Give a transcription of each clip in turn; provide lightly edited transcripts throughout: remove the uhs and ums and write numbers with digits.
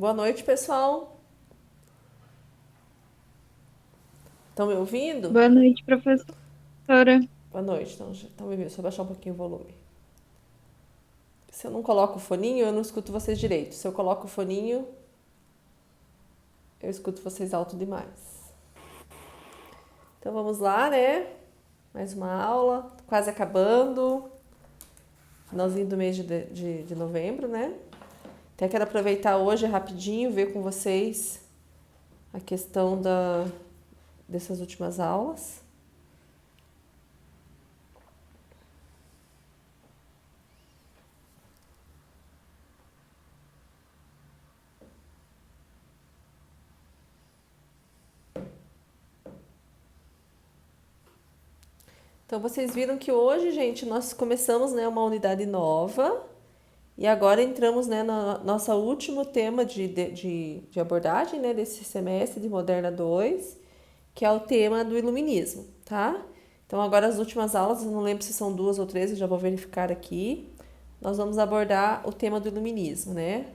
Boa noite, pessoal. Estão me ouvindo? Boa noite, professora. Boa noite. Estão me ouvindo? Deixa eu baixar um pouquinho o volume. Se eu não coloco o foninho, eu não escuto vocês direito. Se eu coloco o foninho, eu escuto vocês alto demais. Então vamos lá, né? Mais uma aula, quase acabando. Finalzinho do mês de novembro, né? Até quero aproveitar hoje rapidinho, ver com vocês a questão dessas últimas aulas. Então vocês viram que hoje, gente, nós começamos, né, uma unidade nova e agora entramos, né, na nossa último tema de abordagem, né, desse semestre de Moderna 2, que é o tema do iluminismo, tá? Então agora as últimas aulas, eu não lembro se são duas ou três, eu já vou verificar aqui. Nós vamos abordar o tema do iluminismo, né?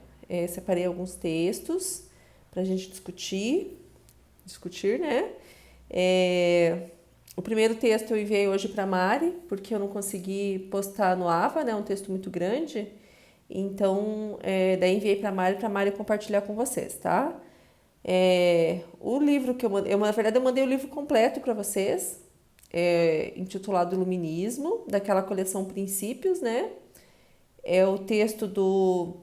Separei alguns textos para a gente discutir, né? O primeiro texto eu enviei hoje para Mari, porque eu não consegui postar no AVA, né? Um texto muito grande. Então, daí enviei para Mari compartilhar com vocês, tá? O livro que eu mandei, na verdade eu mandei o livro completo para vocês, intitulado Iluminismo, daquela coleção Princípios, né? É o texto do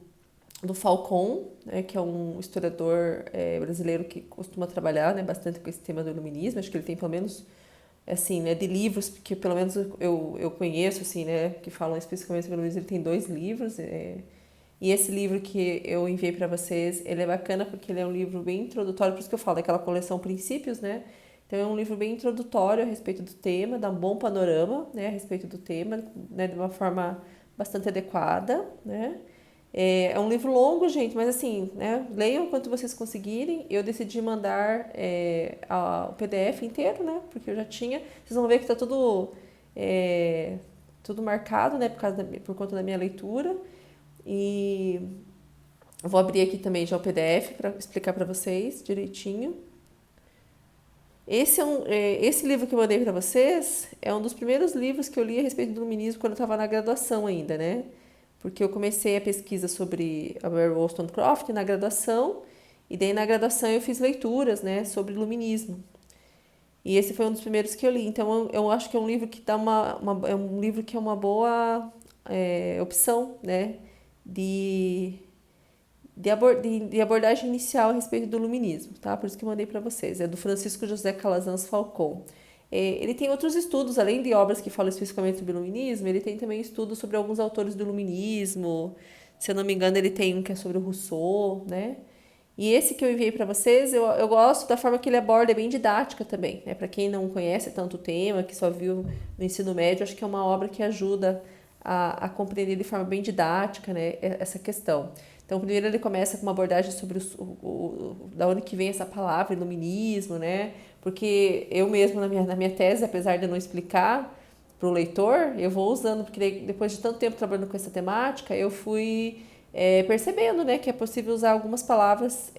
Falcon, né, que é um historiador brasileiro que costuma trabalhar, né, bastante com esse tema do iluminismo. Acho que ele tem pelo menos assim, né, de livros que pelo menos eu conheço, assim, né, que falam especificamente sobre Luiz, ele tem dois livros, e esse livro que eu enviei para vocês, ele é bacana porque ele é um livro bem introdutório, por isso que eu falo daquela coleção Princípios, né, então é um livro bem introdutório a respeito do tema, dá um bom panorama, né, a respeito do tema, né, de uma forma bastante adequada, né. É um livro longo, gente, mas assim, né? Leiam quanto vocês conseguirem. Eu decidi mandar o PDF inteiro, né? Porque eu já tinha. Vocês vão ver que tá tudo marcado, né? Por conta da minha leitura. E eu vou abrir aqui também já o PDF para explicar para vocês direitinho. Esse livro que eu mandei para vocês é um dos primeiros livros que eu li a respeito do iluminismo quando eu estava na graduação ainda, né? Porque eu comecei a pesquisa sobre a Mary Wollstonecraft na graduação, e daí na graduação eu fiz leituras, né, sobre iluminismo. E esse foi um dos primeiros que eu li. Então eu acho que é um livro que dá é um livro que é uma boa opção, né, de de abordagem inicial a respeito do iluminismo, tá? Por isso que eu mandei para vocês. É do Francisco José Calazans Falcon. Ele tem outros estudos, além de obras que falam especificamente sobre o iluminismo, ele tem também estudos sobre alguns autores do iluminismo. Se eu não me engano, ele tem um que é sobre o Rousseau, né? E esse que eu enviei para vocês, eu gosto da forma que ele aborda, é bem didática também, né? Para quem não conhece tanto o tema, que só viu no ensino médio, acho que é uma obra que ajuda a compreender de forma bem didática, né, essa questão. Então, primeiro ele começa com uma abordagem sobre da onde que vem essa palavra, iluminismo, né? Porque eu mesmo, na minha tese, apesar de eu não explicar para o leitor, eu vou usando, porque depois de tanto tempo trabalhando com essa temática, eu fui percebendo, né, que é possível usar algumas palavras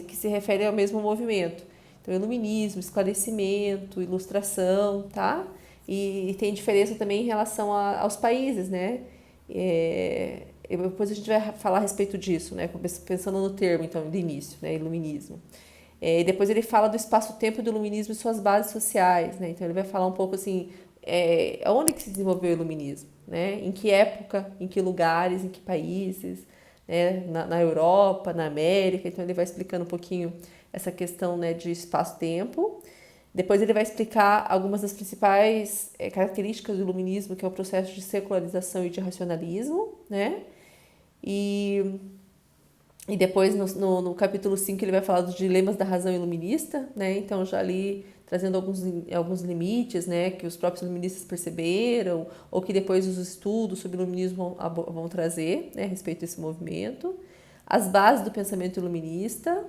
que se referem ao mesmo movimento. Então, iluminismo, esclarecimento, ilustração, tá? E tem diferença também em relação aos países, né? Depois a gente vai falar a respeito disso, né? Pensando no termo, então, de início, né? Iluminismo. E depois ele fala do espaço-tempo do iluminismo e suas bases sociais, né? Então ele vai falar um pouco assim, onde que se desenvolveu o iluminismo, né? Em que época, em que lugares, em que países, né? Na Europa, na América. Então ele vai explicando um pouquinho essa questão, né, de espaço-tempo. Depois ele vai explicar algumas das principais características do iluminismo, que é o processo de secularização e de racionalismo, né? E, e depois no capítulo 5 ele vai falar dos dilemas da razão iluminista, né? Então já ali trazendo alguns limites, né, que os próprios iluministas perceberam, ou que depois os estudos sobre o iluminismo vão trazer, né, a respeito desse movimento. As bases do pensamento iluminista.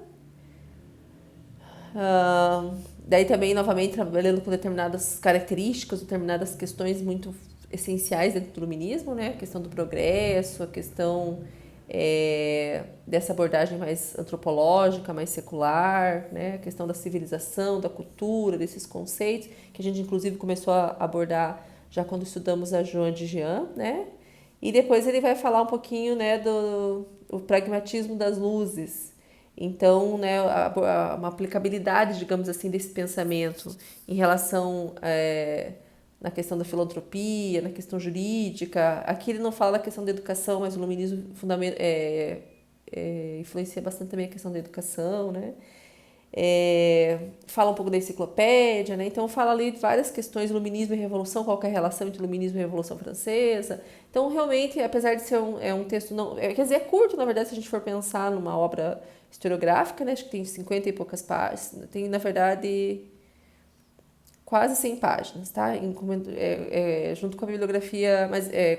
Daí também, novamente, trabalhando com determinadas características, determinadas questões muito essenciais dentro do iluminismo, né? A questão do progresso, a questão dessa abordagem mais antropológica, mais secular, né? A questão da civilização, da cultura, desses conceitos, que a gente inclusive começou a abordar já quando estudamos a Joan de Jean, né? E depois ele vai falar um pouquinho, né, do o pragmatismo das luzes. Então, né, uma aplicabilidade, digamos assim, desse pensamento em relação na questão da filantropia, na questão jurídica. Aqui ele não fala da questão da educação, mas o iluminismo influencia bastante também a questão da educação, né? Fala um pouco da enciclopédia, né? Então fala ali de várias questões, iluminismo e revolução, qual que é a relação entre iluminismo e revolução francesa. Então realmente, apesar de ser um texto não, quer dizer, é curto, na verdade, se a gente for pensar numa obra historiográfica, né? Acho que tem 50 e poucas páginas, tem na verdade quase 100 páginas, tá? Junto com a bibliografia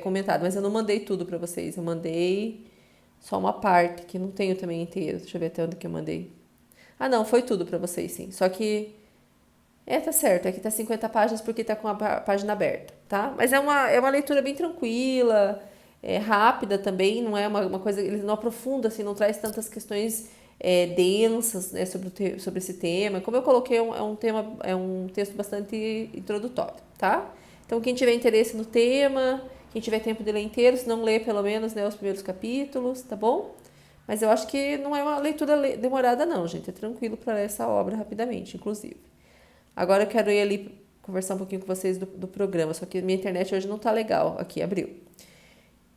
comentada, mas eu não mandei tudo para vocês, eu mandei só uma parte, que não tenho também inteiro. Deixa eu ver até onde que eu mandei. Ah, não, foi tudo para vocês, sim. Só que tá certo, aqui tá 50 páginas porque tá com a página aberta, tá? Mas é uma leitura bem tranquila, rápida também, não é uma coisa, ele não aprofunda, assim, não traz tantas questões densas, né, sobre esse tema. Como eu coloquei, é um texto bastante introdutório, tá? Então, quem tiver interesse no tema, quem tiver tempo de ler inteiro, se não ler pelo menos, né, os primeiros capítulos, tá bom? Mas eu acho que não é uma leitura demorada, não, gente. É tranquilo para ler essa obra rapidamente, inclusive. Agora eu quero ir ali conversar um pouquinho com vocês do programa, só que minha internet hoje não tá legal. Aqui, abriu.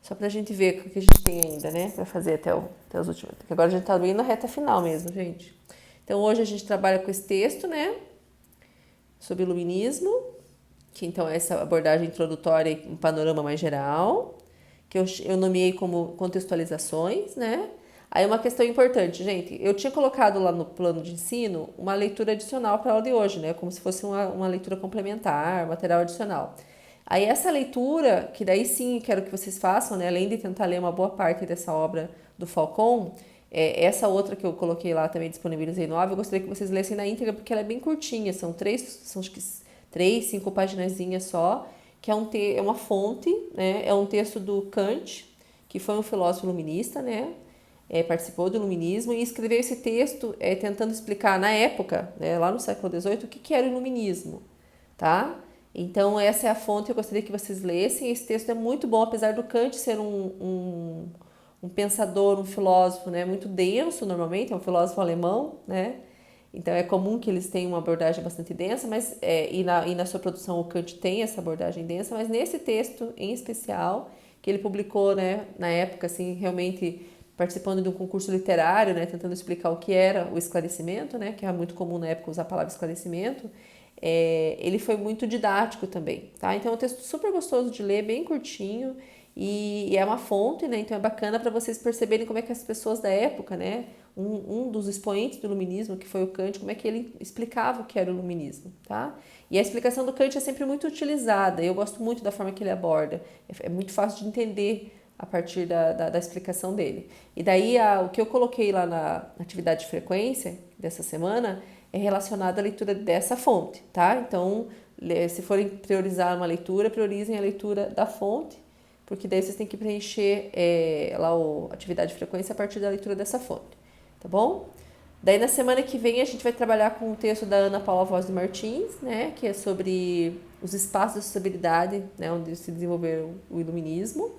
Só pra gente ver o que a gente tem ainda, né? Pra fazer até os últimos. Porque agora a gente tá bem na reta final mesmo, gente. Então hoje a gente trabalha com esse texto, né? Sobre iluminismo, que então é essa abordagem introdutória e um panorama mais geral, que eu nomeei como contextualizações, né? Aí uma questão importante, gente, eu tinha colocado lá no plano de ensino uma leitura adicional para a aula de hoje, né? Como se fosse uma leitura complementar, material adicional. Aí essa leitura, que daí sim quero que vocês façam, né? Além de tentar ler uma boa parte dessa obra do Falcon, essa outra que eu coloquei lá também disponibilizei no AV, eu gostaria que vocês lessem na íntegra, porque ela é bem curtinha, são acho que 5 paginazinhas só, que é uma fonte, né? É um texto do Kant, que foi um filósofo iluminista, né? Participou do iluminismo e escreveu esse texto tentando explicar na época, né, lá no século XVIII, o que era o iluminismo, tá? Então essa é a fonte que eu gostaria que vocês lessem. Esse texto é muito bom, apesar do Kant ser um pensador, um filósofo, né, muito denso normalmente, é um filósofo alemão, né? Então é comum que eles tenham uma abordagem bastante densa, mas e na sua produção o Kant tem essa abordagem densa, mas nesse texto em especial que ele publicou, né, na época, assim, realmente participando de um concurso literário, né, tentando explicar o que era o esclarecimento, né, que era muito comum na época usar a palavra esclarecimento, ele foi muito didático também, tá? Então é um texto super gostoso de ler, bem curtinho, e é uma fonte, né, então é bacana para vocês perceberem como é que as pessoas da época, né, um dos expoentes do iluminismo, que foi o Kant, como é que ele explicava o que era o iluminismo, tá? E a explicação do Kant é sempre muito utilizada, eu gosto muito da forma que ele aborda, é muito fácil de entender a partir da explicação dele. E daí o que eu coloquei lá na atividade de frequência dessa semana é relacionado à leitura dessa fonte, tá? Então, se forem priorizar uma leitura, priorizem a leitura da fonte, porque daí vocês têm que preencher lá a atividade de frequência a partir da leitura dessa fonte, tá bom? Daí na semana que vem a gente vai trabalhar com o texto da Ana Paula Voz de Martins, né, que é sobre os espaços de sociabilidade, né, onde se desenvolveu o iluminismo,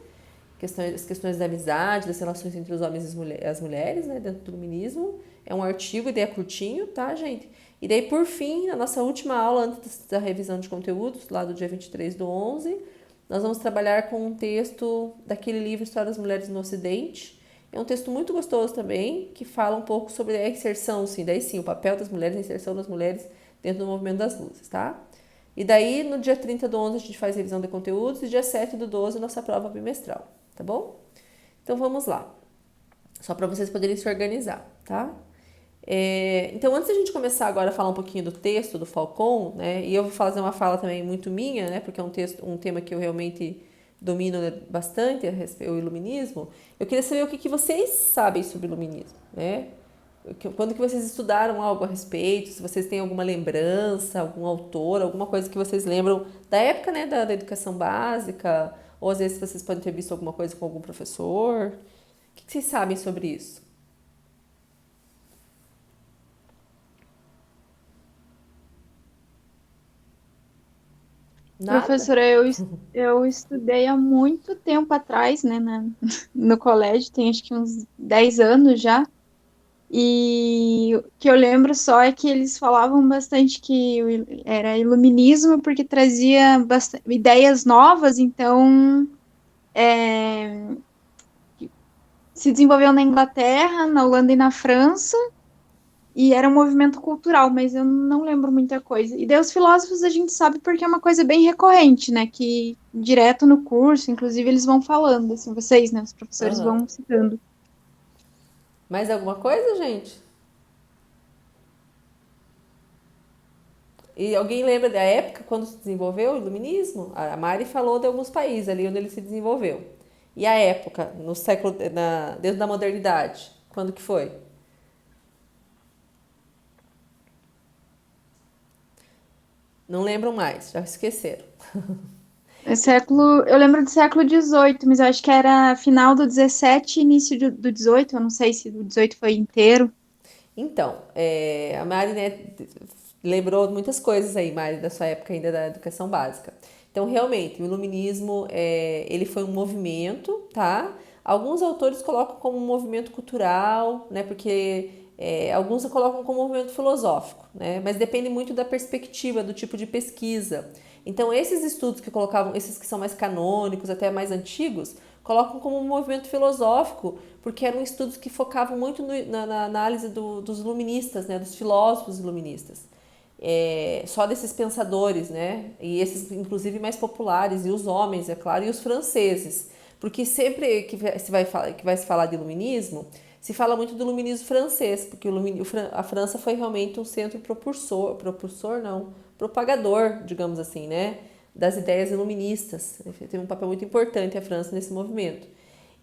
as questões da amizade, das relações entre os homens e as mulheres, né, dentro do iluminismo. É um artigo, ideia curtinho, tá, gente? E daí, por fim, na nossa última aula, antes da revisão de conteúdos, lá do dia 23/11, nós vamos trabalhar com um texto daquele livro História das Mulheres no Ocidente. É um texto muito gostoso também, que fala um pouco sobre a inserção, sim, daí sim, o papel das mulheres, a inserção das mulheres dentro do movimento das luzes, tá? E daí, no dia 30/11, a gente faz revisão de conteúdos, e dia 7/12, nossa prova bimestral, tá bom? Então, vamos lá. Só para vocês poderem se organizar, tá? Então, antes da gente começar agora a falar um pouquinho do texto do Falcon, né? E eu vou fazer uma fala também muito minha, né? Porque é um tema que eu realmente domino, né, bastante, o iluminismo. Eu queria saber o que vocês sabem sobre o iluminismo, né? Quando que vocês estudaram algo a respeito, se vocês têm alguma lembrança, algum autor, alguma coisa que vocês lembram da época, né, da educação básica, ou às vezes vocês podem ter visto alguma coisa com algum professor. que vocês sabem sobre isso? Nada? Professora, eu estudei há muito tempo atrás, né, no colégio, tem acho que uns 10 anos já, e o que eu lembro só é que eles falavam bastante que era iluminismo porque trazia ideias novas, então é, se desenvolveu na Inglaterra, na Holanda e na França, e era um movimento cultural, mas eu não lembro muita coisa. E daí os filósofos a gente sabe porque é uma coisa bem recorrente, né? Que direto no curso, inclusive, eles vão falando, assim, vocês, né? Os professores Aham. vão citando. Mais alguma coisa, gente? E alguém lembra da época quando se desenvolveu o iluminismo? A Mari falou de alguns países ali onde ele se desenvolveu. E a época, no século, dentro da modernidade, quando que foi? Não lembram mais, já esqueceram. Eu lembro do século XVIII, mas eu acho que era final do 17 e início do 18. Eu não sei se o 18 foi inteiro. Então, a Mari, né, lembrou muitas coisas aí, Mari, da sua época ainda da educação básica. Então, realmente, o iluminismo, ele foi um movimento, tá? Alguns autores colocam como um movimento cultural, né? Porque alguns colocam como um movimento filosófico, né? Mas depende muito da perspectiva, do tipo de pesquisa. Então, esses estudos que colocavam, esses que são mais canônicos, até mais antigos, colocam como um movimento filosófico, porque eram estudos que focavam muito na análise dos iluministas, né? Dos filósofos iluministas. Só desses pensadores, né? E esses, inclusive, mais populares, e os homens, é claro, e os franceses. Porque sempre que vai se falar de iluminismo, se fala muito do iluminismo francês, porque a França foi realmente um centro propulsor não, propagador, digamos assim, né? Das ideias iluministas. Teve um papel muito importante a França nesse movimento.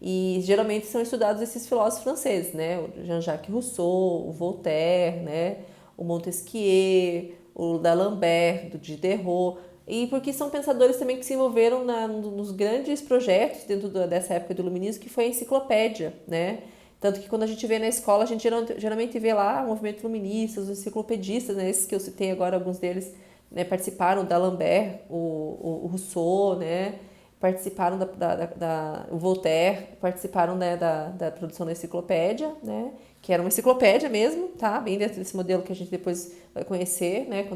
E geralmente são estudados esses filósofos franceses, né? O Jean-Jacques Rousseau, o Voltaire, né? O Montesquieu, o d'Alembert, do Diderot, e porque são pensadores também que se envolveram nos grandes projetos dentro dessa época do iluminismo, que foi a enciclopédia, né? Tanto que quando a gente vê na escola, a gente geralmente vê lá o movimento iluminista, os enciclopedistas, né? Esses que eu citei agora, alguns deles, né, participaram, o d'Alembert, o Rousseau, né? Participaram o Voltaire, participaram, né, da produção da enciclopédia, né? Que era uma enciclopédia mesmo, tá? Bem dentro desse modelo que a gente depois vai conhecer, né?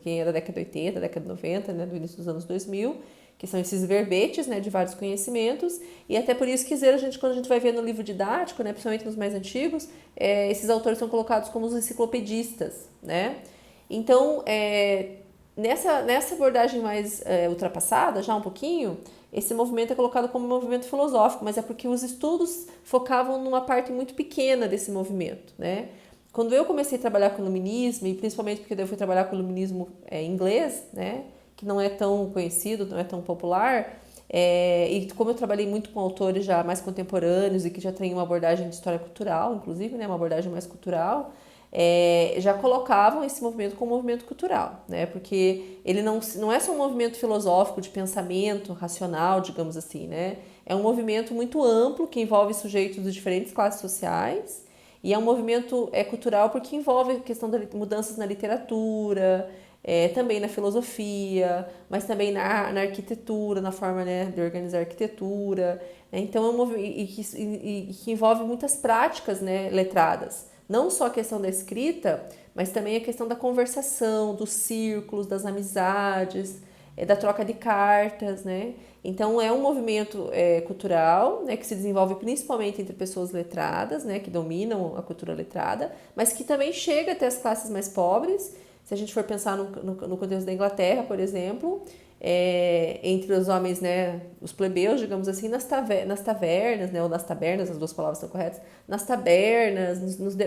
Quem é da década de 80, década de 90, né? Do início dos anos 2000, que são esses verbetes, né? De vários conhecimentos. E até por isso que quando a gente vai ver no livro didático, né? Principalmente nos mais antigos, esses autores são colocados como os enciclopedistas, né? Então, nessa abordagem mais ultrapassada, já um pouquinho, esse movimento é colocado como um movimento filosófico, mas é porque os estudos focavam numa parte muito pequena desse movimento, né? Quando eu comecei a trabalhar com iluminismo, e principalmente porque eu fui trabalhar com iluminismo inglês, né? Que não é tão conhecido, não é tão popular, e como eu trabalhei muito com autores já mais contemporâneos e que já têm uma abordagem de história cultural, inclusive, né? Uma abordagem mais cultural, já colocavam esse movimento como um movimento cultural, né? Porque ele não é só um movimento filosófico de pensamento racional, digamos assim, né? É um movimento muito amplo que envolve sujeitos de diferentes classes sociais e é um movimento cultural porque envolve a questão de mudanças na literatura, também na filosofia, mas também na arquitetura, na forma, né, de organizar a arquitetura. Então é um movimento que envolve muitas práticas, né, letradas. Não só a questão da escrita, mas também a questão da conversação, dos círculos, das amizades, da troca de cartas, né? Então é um movimento cultural, né, que se desenvolve principalmente entre pessoas letradas, né, que dominam a cultura letrada, mas que também chega até as classes mais pobres. Se a gente for pensar no contexto da Inglaterra, por exemplo, entre os homens, né, os plebeus, digamos assim, nas tavernas, né, ou nas tabernas, as duas palavras estão corretas, nas tabernas,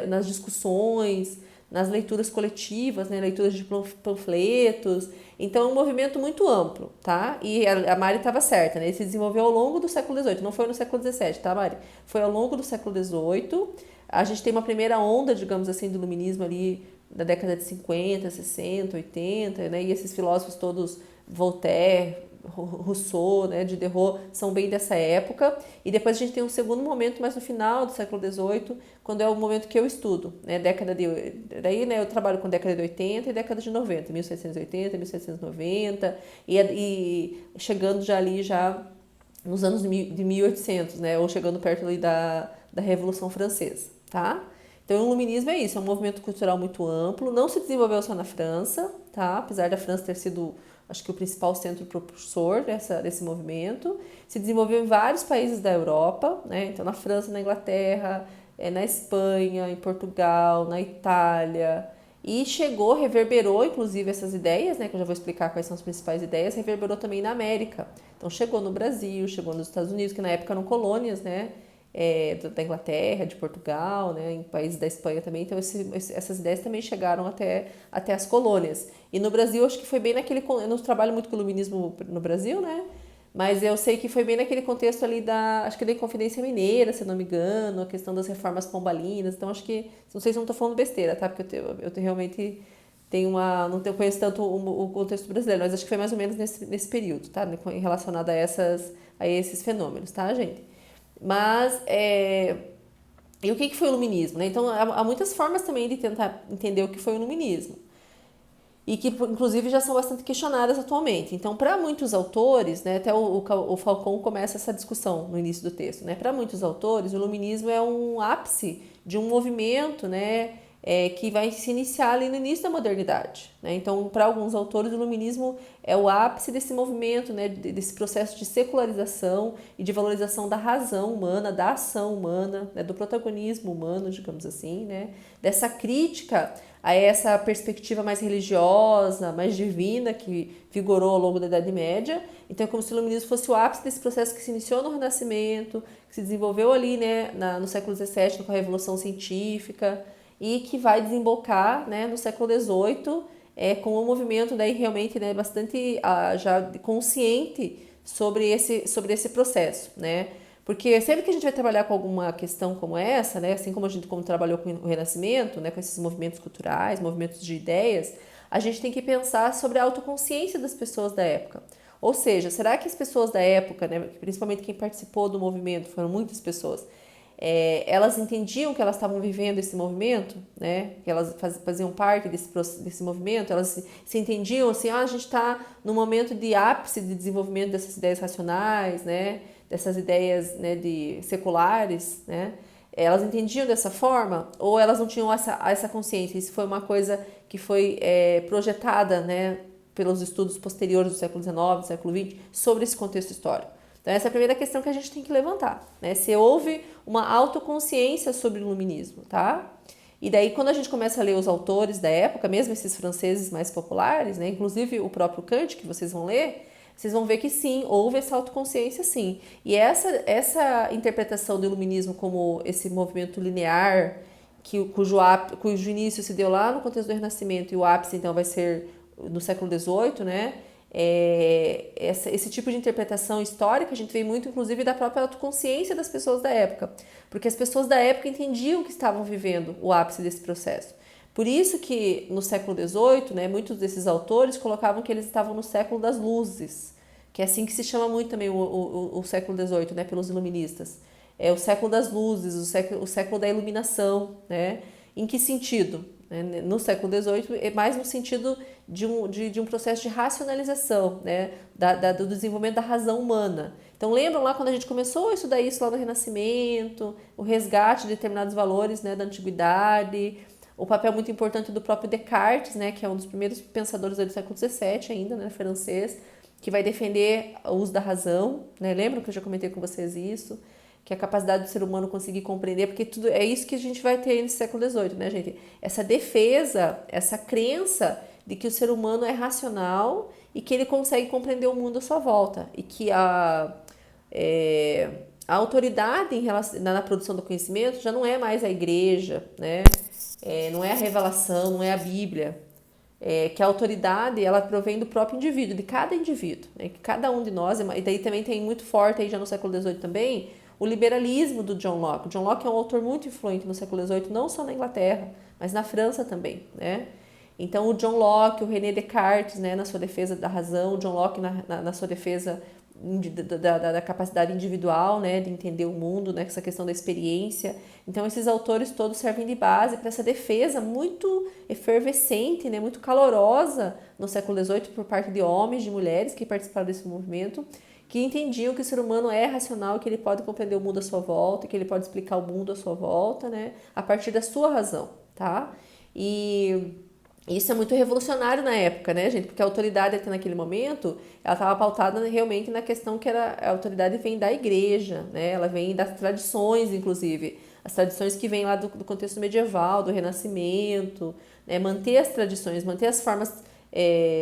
nas discussões, nas leituras coletivas, né, leituras de panfletos. Então é um movimento muito amplo, tá? E a Mari estava certa, né? Ele se desenvolveu ao longo do século XVIII, não foi no século XVII, tá, Mari? Foi ao longo do século XVIII. A gente tem uma primeira onda, digamos assim, do iluminismo ali da década de 50, 60, 80, né? E esses filósofos todos, Voltaire, Rousseau, né, Diderot, são bem dessa época. E depois a gente tem um segundo momento, mais no final do século XVIII, quando é o momento que eu estudo, né, daí, né, eu trabalho com década de 80 e década de 90, 1780, 1790, e chegando já ali já nos anos de 1800, né, ou chegando perto ali da Revolução Francesa, tá? Então, o iluminismo é isso, é um movimento cultural muito amplo, não se desenvolveu só na França, tá? Apesar da França ter sido, acho que o principal centro propulsor desse movimento, se desenvolveu em vários países da Europa, né? Então, na França, na Inglaterra, na Espanha, em Portugal, na Itália, e reverberou, inclusive, essas ideias, né? Que eu já vou explicar quais são as principais ideias, reverberou também na América. Então, chegou no Brasil, chegou nos Estados Unidos, que na época eram colônias, né? Da Inglaterra, de Portugal, né, em países da Espanha também, então essas ideias também chegaram até as colônias. E no Brasil, acho que foi bem naquele... Eu não trabalho muito com iluminismo no Brasil, né, mas eu sei que foi bem naquele contexto ali acho que da Inconfidência Mineira, se não me engano, a questão das reformas pombalinas, então acho que, não sei se eu não estou falando besteira, tá, porque eu realmente não conheço tanto o contexto brasileiro, mas acho que foi mais ou menos nesse período, tá, relacionado a esses fenômenos, tá, gente? Mas, e o que foi o iluminismo, né? Então, há muitas formas também de tentar entender o que foi o iluminismo. E que, inclusive, já são bastante questionadas atualmente. Então, para muitos autores, né, até o Falcão começa essa discussão no início do texto, né? Para muitos autores, o iluminismo é um ápice de um movimento, né, que vai se iniciar ali no início da modernidade, né? Então, para alguns autores, o iluminismo é o ápice desse movimento, né, desse processo de secularização e de valorização da razão humana, da ação humana, né, do protagonismo humano, digamos assim, né, dessa crítica a essa perspectiva mais religiosa, mais divina que vigorou ao longo da Idade Média. Então, é como se o iluminismo fosse o ápice desse processo que se iniciou no Renascimento, que se desenvolveu ali, né, no século XVII com a Revolução Científica e que vai desembocar, né, no século XVIII com um movimento daí realmente, né, bastante já consciente sobre esse processo, né? Porque sempre que a gente vai trabalhar com alguma questão como essa, né, assim como a gente trabalhou com o Renascimento, né, com esses movimentos culturais, movimentos de ideias, a gente tem que pensar sobre a autoconsciência das pessoas da época. Ou seja, será que as pessoas da época, né, principalmente quem participou do movimento, foram muitas pessoas, elas entendiam que elas estavam vivendo esse movimento, né? Que elas faziam parte desse movimento, elas se entendiam assim, a gente está no momento de ápice de desenvolvimento dessas ideias racionais, né? Dessas ideias, né, seculares, né? Elas entendiam dessa forma ou elas não tinham essa consciência? Isso foi uma coisa que foi projetada, né, pelos estudos posteriores do século XIX, do século XX, sobre esse contexto histórico. Então, essa é a primeira questão que a gente tem que levantar, né? Se houve uma autoconsciência sobre o iluminismo, tá? E daí, quando a gente começa a ler os autores da época, mesmo esses franceses mais populares, né? Inclusive o próprio Kant, que vocês vão ler, vocês vão ver que sim, houve essa autoconsciência, sim. E essa interpretação do iluminismo como esse movimento linear, cujo início se deu lá no contexto do Renascimento e o ápice, então, vai ser no século XVIII, né? Esse tipo de interpretação histórica a gente vê muito, inclusive, da própria autoconsciência das pessoas da época, porque as pessoas da época entendiam que estavam vivendo o ápice desse processo. Por isso que no século XVIII, né, muitos desses autores colocavam que eles estavam no século das luzes, que é assim que se chama muito também o século XVIII, né, pelos iluministas. É o século das luzes, o século da iluminação, né? Em que sentido? No século XVIII, é mais no sentido de um processo de racionalização, né, do desenvolvimento da razão humana. Então, lembram lá quando a gente começou a estudar isso lá no Renascimento, o resgate de determinados valores, né, da antiguidade, o papel muito importante do próprio Descartes, né, que é um dos primeiros pensadores do século XVII ainda, né, francês, que vai defender o uso da razão, né? Lembram que eu já comentei com vocês isso? Que a capacidade do ser humano conseguir compreender, porque tudo é isso que a gente vai ter nesse século XVIII, né, gente? Essa defesa, essa crença de que o ser humano é racional e que ele consegue compreender o mundo à sua volta e que a autoridade na produção do conhecimento já não é mais a igreja, né? Não é a revelação, não é a Bíblia. Que a autoridade ela provém do próprio indivíduo, de cada indivíduo, né? Que cada um de nós, e daí também tem muito forte aí já no século XVIII também, o liberalismo do John Locke. John Locke é um autor muito influente no século XVIII, não só na Inglaterra, mas na França também, né? Então, o John Locke, o René Descartes, né, na sua defesa da razão, o John Locke na sua defesa da capacidade individual, né, de entender o mundo, né, essa questão da experiência. Então, esses autores todos servem de base para essa defesa muito efervescente, né, muito calorosa no século XVIII por parte de homens, de mulheres que participaram desse movimento, que entendiam que o ser humano é racional, que ele pode compreender o mundo à sua volta, que ele pode explicar o mundo à sua volta, né, a partir da sua razão, tá? E isso é muito revolucionário na época, né, gente? Porque a autoridade até naquele momento, ela estava pautada realmente na questão que a autoridade vem da igreja, né? Ela vem das tradições, inclusive. As tradições que vêm lá do contexto medieval, do Renascimento, né? Manter as tradições, manter as formas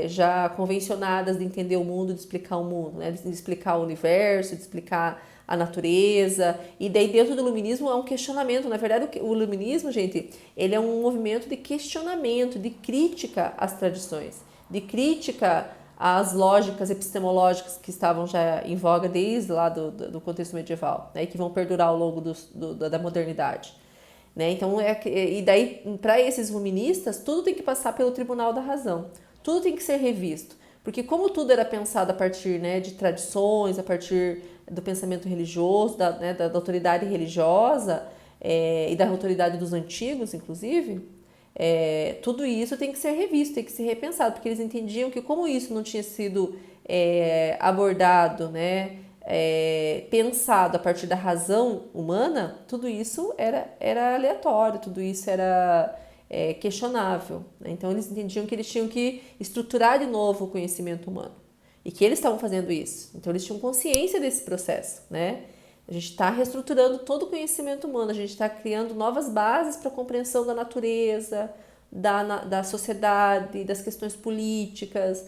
já convencionadas de entender o mundo, de explicar o mundo, né? De explicar o universo, de explicar a natureza. E daí dentro do iluminismo há um questionamento. Na verdade, o iluminismo, gente, ele é um movimento de questionamento, de crítica às tradições, de crítica às lógicas epistemológicas que estavam já em voga desde lá do contexto medieval, né, e que vão perdurar ao longo da modernidade. Né? Então, e daí, para esses iluministas, tudo tem que passar pelo tribunal da razão. Tudo tem que ser revisto. Porque como tudo era pensado a partir, né, de tradições, a partir do pensamento religioso, da autoridade religiosa e da autoridade dos antigos, inclusive, tudo isso tem que ser revisto, tem que ser repensado, porque eles entendiam que como isso não tinha sido abordado, né, pensado a partir da razão humana, tudo isso era aleatório, tudo isso era questionável. Né? Então eles entendiam que eles tinham que estruturar de novo o conhecimento humano e que eles estavam fazendo isso. Então eles tinham consciência desse processo, né? A gente está reestruturando todo o conhecimento humano, a gente está criando novas bases para a compreensão da natureza, da sociedade, das questões políticas,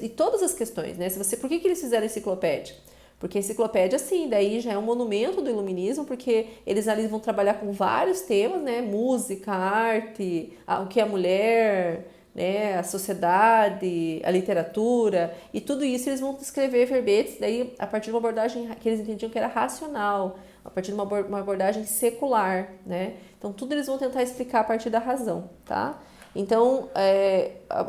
de todas as questões, né? Por que eles fizeram a enciclopédia? Porque a enciclopédia, assim, daí já é um monumento do iluminismo, porque eles ali vão trabalhar com vários temas, né? Música, arte, o que é a mulher, né? A sociedade, a literatura, e tudo isso eles vão escrever verbetes, daí a partir de uma abordagem que eles entendiam que era racional, a partir de uma abordagem secular, né? Então tudo eles vão tentar explicar a partir da razão, tá? Então,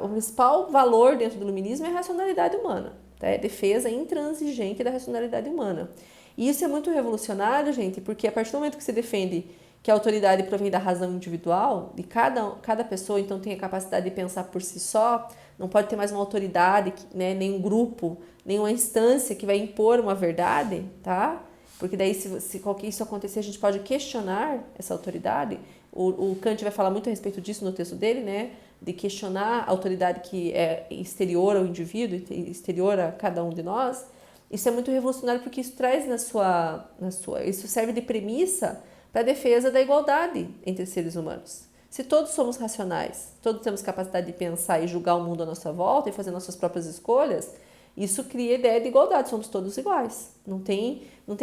o principal valor dentro do iluminismo é a racionalidade humana. Tá? Defesa intransigente da racionalidade humana. E isso é muito revolucionário, gente, porque a partir do momento que você defende que a autoridade provém da razão individual, e cada pessoa então tem a capacidade de pensar por si só, não pode ter mais uma autoridade, né, nenhum grupo, nenhuma instância que vai impor uma verdade, tá? Porque daí se qualquer isso acontecer, a gente pode questionar essa autoridade. O Kant vai falar muito a respeito disso no texto dele, né? De questionar a autoridade que é exterior ao indivíduo, exterior a cada um de nós. Isso é muito revolucionário porque isso traz isso serve de premissa para a defesa da igualdade entre seres humanos. Se todos somos racionais, todos temos capacidade de pensar e julgar o mundo à nossa volta e fazer nossas próprias escolhas, isso cria a ideia de igualdade, somos todos iguais. Não tem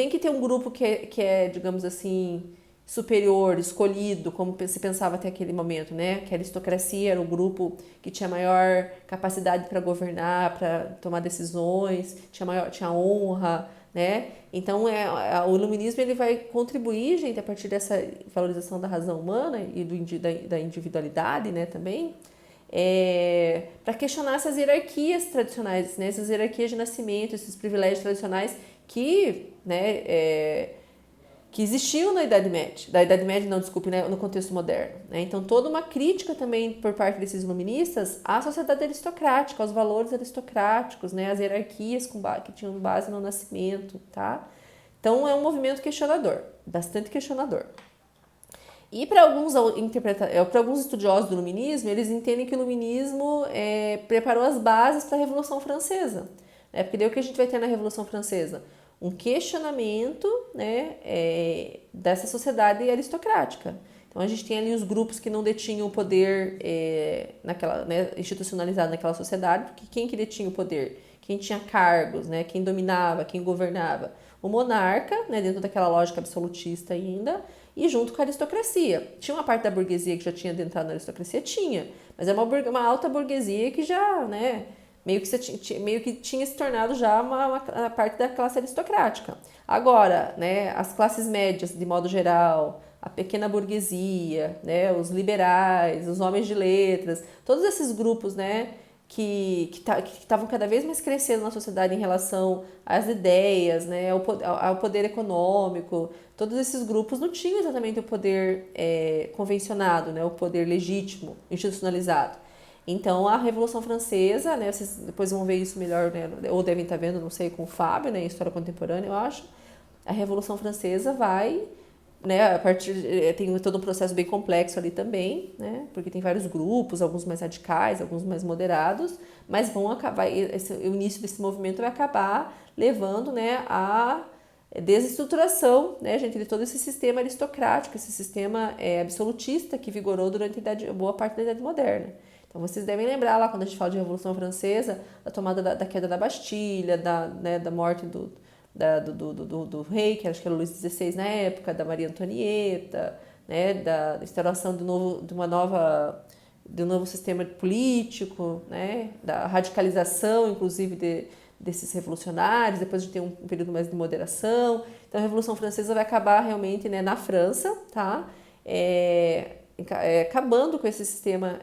que ter um grupo que é, digamos assim, superior, escolhido, como se pensava até aquele momento, né? Que a aristocracia era o grupo que tinha maior capacidade para governar, para tomar decisões, tinha honra, né? Então, o iluminismo ele vai contribuir, gente, a partir dessa valorização da razão humana e da individualidade, né, também, para questionar essas hierarquias tradicionais, né? Essas hierarquias de nascimento, esses privilégios tradicionais que, né, que existiam na Idade Média, né, no contexto moderno. Né? Então, toda uma crítica também por parte desses iluministas à sociedade aristocrática, aos valores aristocráticos, né, às hierarquias que tinham base no nascimento. Tá? Então, é um movimento questionador, bastante questionador. E para alguns estudiosos do iluminismo, eles entendem que o iluminismo preparou as bases para a Revolução Francesa. Né? Porque daí o que a gente vai ter na Revolução Francesa? Um questionamento, né, dessa sociedade aristocrática. Então a gente tem ali os grupos que não detinham o poder né, institucionalizado naquela sociedade, porque quem que detinha o poder? Quem tinha cargos, né, quem dominava, quem governava? O monarca, né, dentro daquela lógica absolutista ainda, e junto com a aristocracia. Tinha uma parte da burguesia que já tinha adentrado na aristocracia? Tinha, mas é uma alta burguesia que já, né, meio que tinha se tornado já uma parte da classe aristocrática. Agora, né, as classes médias, de modo geral, a pequena burguesia, né, os liberais, os homens de letras, todos esses grupos, né, que estavam cada vez mais crescendo na sociedade em relação às ideias, né, ao poder econômico. Todos esses grupos não tinham exatamente o poder convencionado, né, o poder legítimo, institucionalizado. Então, a Revolução Francesa, né, vocês depois vão ver isso melhor, né, ou devem estar vendo, não sei, com o Fábio, né, em História Contemporânea, eu acho. A Revolução Francesa vai, né, a partir, tem todo um processo bem complexo ali também, né, porque tem vários grupos, alguns mais radicais, alguns mais moderados, mas vão acabar, o início desse movimento vai acabar levando, né, a desestruturação, né, gente, de todo esse sistema aristocrático, esse sistema absolutista que vigorou durante boa parte da Idade Moderna. Então, vocês devem lembrar lá, quando a gente fala de Revolução Francesa, da tomada da queda da Bastilha, né, da morte do rei, que acho que era Luís XVI na época, da Maria Antonieta, né, da instauração de um novo sistema político, né, da radicalização, inclusive, desses revolucionários, depois de ter um período mais de moderação. Então, a Revolução Francesa vai acabar realmente, né, na França, tá? Acabando com esse sistema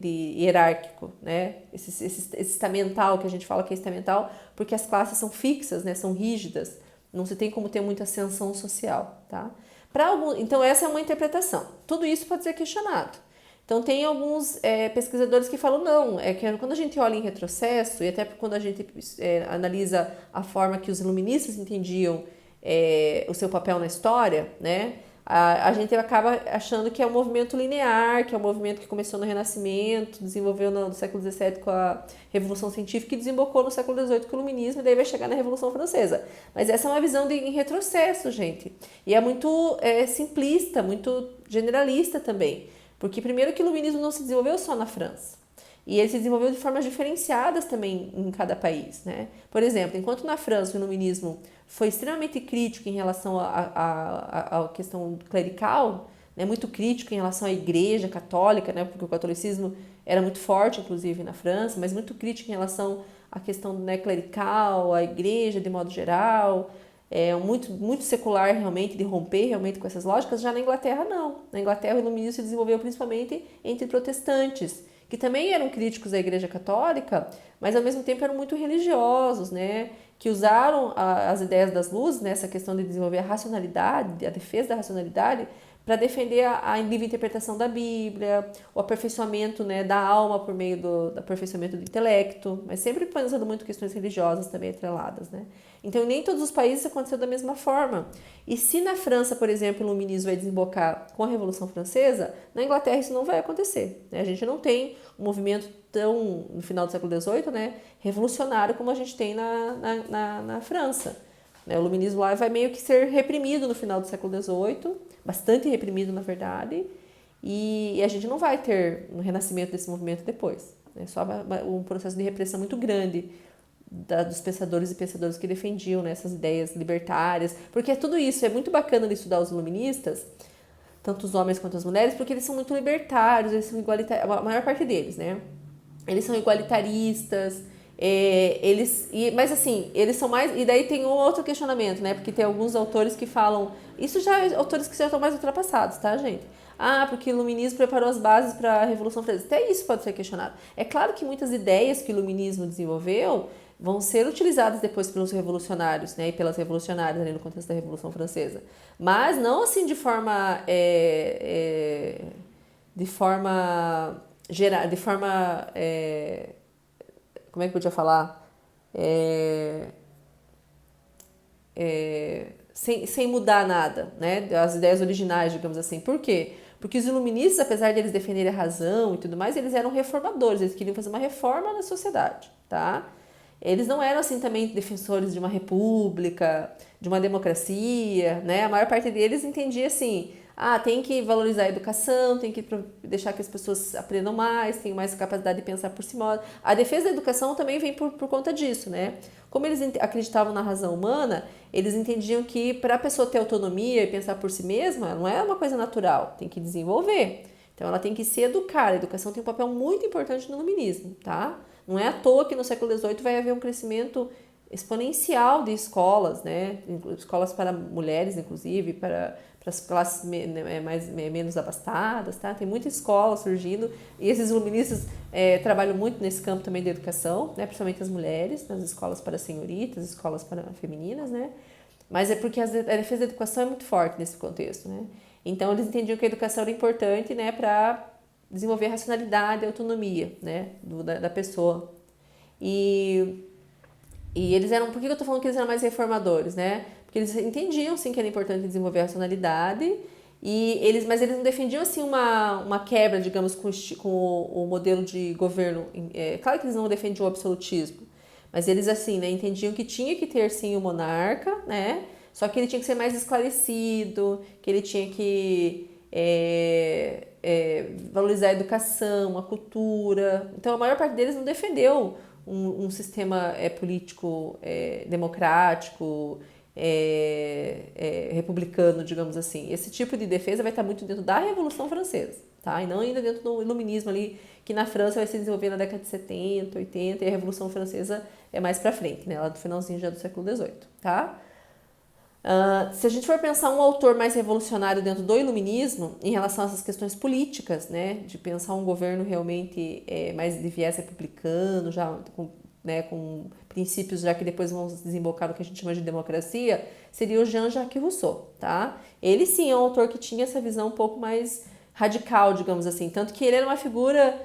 hierárquico, né? Esse estamental, que a gente fala que é estamental, porque as classes são fixas, né? São rígidas, não se tem como ter muita ascensão social, tá? Então, essa é uma interpretação. Tudo isso pode ser questionado. Então, tem alguns pesquisadores que falam, não, é que quando a gente olha em retrocesso, e até quando a gente analisa a forma que os iluministas entendiam o seu papel na história, né? A gente acaba achando que é um movimento linear, que é um movimento que começou no Renascimento, desenvolveu no século XVII com a Revolução Científica e desembocou no século XVIII com o Iluminismo, e daí vai chegar na Revolução Francesa. Mas essa é uma visão em retrocesso, gente. E é muito simplista, muito generalista também. Porque primeiro que o Iluminismo não se desenvolveu só na França. E ele se desenvolveu de formas diferenciadas também em cada país, né? Por exemplo, enquanto na França o iluminismo foi extremamente crítico em relação à questão clerical, né? Muito crítico em relação à Igreja Católica, né? Porque o catolicismo era muito forte, inclusive, na França, mas muito crítico em relação à questão, né, clerical, à Igreja de modo geral, muito secular realmente, de romper realmente com essas lógicas. Já na Inglaterra, não. Na Inglaterra, o iluminismo se desenvolveu principalmente entre protestantes, que também eram críticos da Igreja Católica, mas ao mesmo tempo eram muito religiosos, né? Que usaram as ideias das luzes, né? Essa questão de desenvolver a racionalidade, a defesa da racionalidade, para defender a livre interpretação da Bíblia, o aperfeiçoamento, né, da alma por meio do aperfeiçoamento do intelecto, mas sempre pensando muito questões religiosas também atreladas, né? Então, nem todos os países aconteceu da mesma forma. E se na França, por exemplo, o iluminismo vai desembocar com a Revolução Francesa, na Inglaterra isso não vai acontecer, né? A gente não tem um movimento tão, no final do século XVIII, né, revolucionário como a gente tem na França. O iluminismo lá vai meio que ser reprimido no final do século XVIII, bastante reprimido, na verdade, e a gente não vai ter um renascimento desse movimento depois. É só um processo de repressão muito grande dos pensadores e pensadoras que defendiam, né, essas ideias libertárias, porque tudo isso é muito bacana de estudar os iluministas, tanto os homens quanto as mulheres, porque eles são muito libertários, eles são igualitários, a maior parte deles, né? Eles são igualitaristas, mas assim, eles são mais. E daí tem um outro questionamento, né? Porque tem alguns autores que falam. Isso já autores que já estão mais ultrapassados, tá, gente? Ah, porque o iluminismo preparou as bases para a Revolução Francesa. Até isso pode ser questionado. É claro que muitas ideias que o iluminismo desenvolveu vão ser utilizadas depois pelos revolucionários, né? E pelas revolucionárias ali no contexto da Revolução Francesa. Mas não assim de forma. De forma geral. De forma. Como é que eu podia falar? Sem mudar nada, né? As ideias originais, digamos assim. Por quê? Porque os iluministas, apesar de eles defenderem a razão e tudo mais, eles eram reformadores, eles queriam fazer uma reforma na sociedade, tá? Eles não eram, assim, também defensores de uma república, de uma democracia, né? A maior parte deles entendia, assim, tem que valorizar a educação, tem que deixar que as pessoas aprendam mais, tenham mais capacidade de pensar por si mesmas. A defesa da educação também vem por conta disso, né? Como eles acreditavam na razão humana, eles entendiam que para a pessoa ter autonomia e pensar por si mesma, não é uma coisa natural, tem que desenvolver. Então ela tem que se educar, a educação tem um papel muito importante no iluminismo, tá? Não é à toa que no século XVIII vai haver um crescimento exponencial de escolas, né? Escolas para mulheres, inclusive, para as classes menos abastadas, tá? Tem muita escola surgindo e esses iluministas trabalham muito nesse campo também da educação, né? Principalmente as mulheres, nas escolas para senhoritas, escolas para femininas, né? Mas é porque a defesa da educação é muito forte nesse contexto, né? Então eles entendiam que a educação era importante, né, para desenvolver a racionalidade e a autonomia, né, da pessoa. E eles eram, por que eu tô falando que eles eram mais reformadores, né? Porque eles entendiam, sim, que era importante desenvolver a racionalidade, mas eles não defendiam, assim, uma quebra, digamos, com o modelo de governo. Claro que eles não defendiam o absolutismo, mas eles, assim, né, entendiam que tinha que ter, sim, o monarca, né? Só que ele tinha que ser mais esclarecido, que ele tinha que valorizar a educação, a cultura. Então, a maior parte deles não defendeu um sistema político democrático, republicano, digamos assim. Esse tipo de defesa vai estar muito dentro da Revolução Francesa, tá? E não ainda dentro do iluminismo ali, que na França vai se desenvolver na década de 70, 80, e a Revolução Francesa é mais pra frente, né? Lá do finalzinho já do século XVIII, tá? Se a gente for pensar um autor mais revolucionário dentro do iluminismo em relação a essas questões políticas, né, de pensar um governo realmente mais de viés republicano, já com princípios já que depois vão desembocar no que a gente chama de democracia, seria o Jean-Jacques Rousseau, tá? Ele sim é um autor que tinha essa visão um pouco mais radical, digamos assim, tanto que ele era uma figura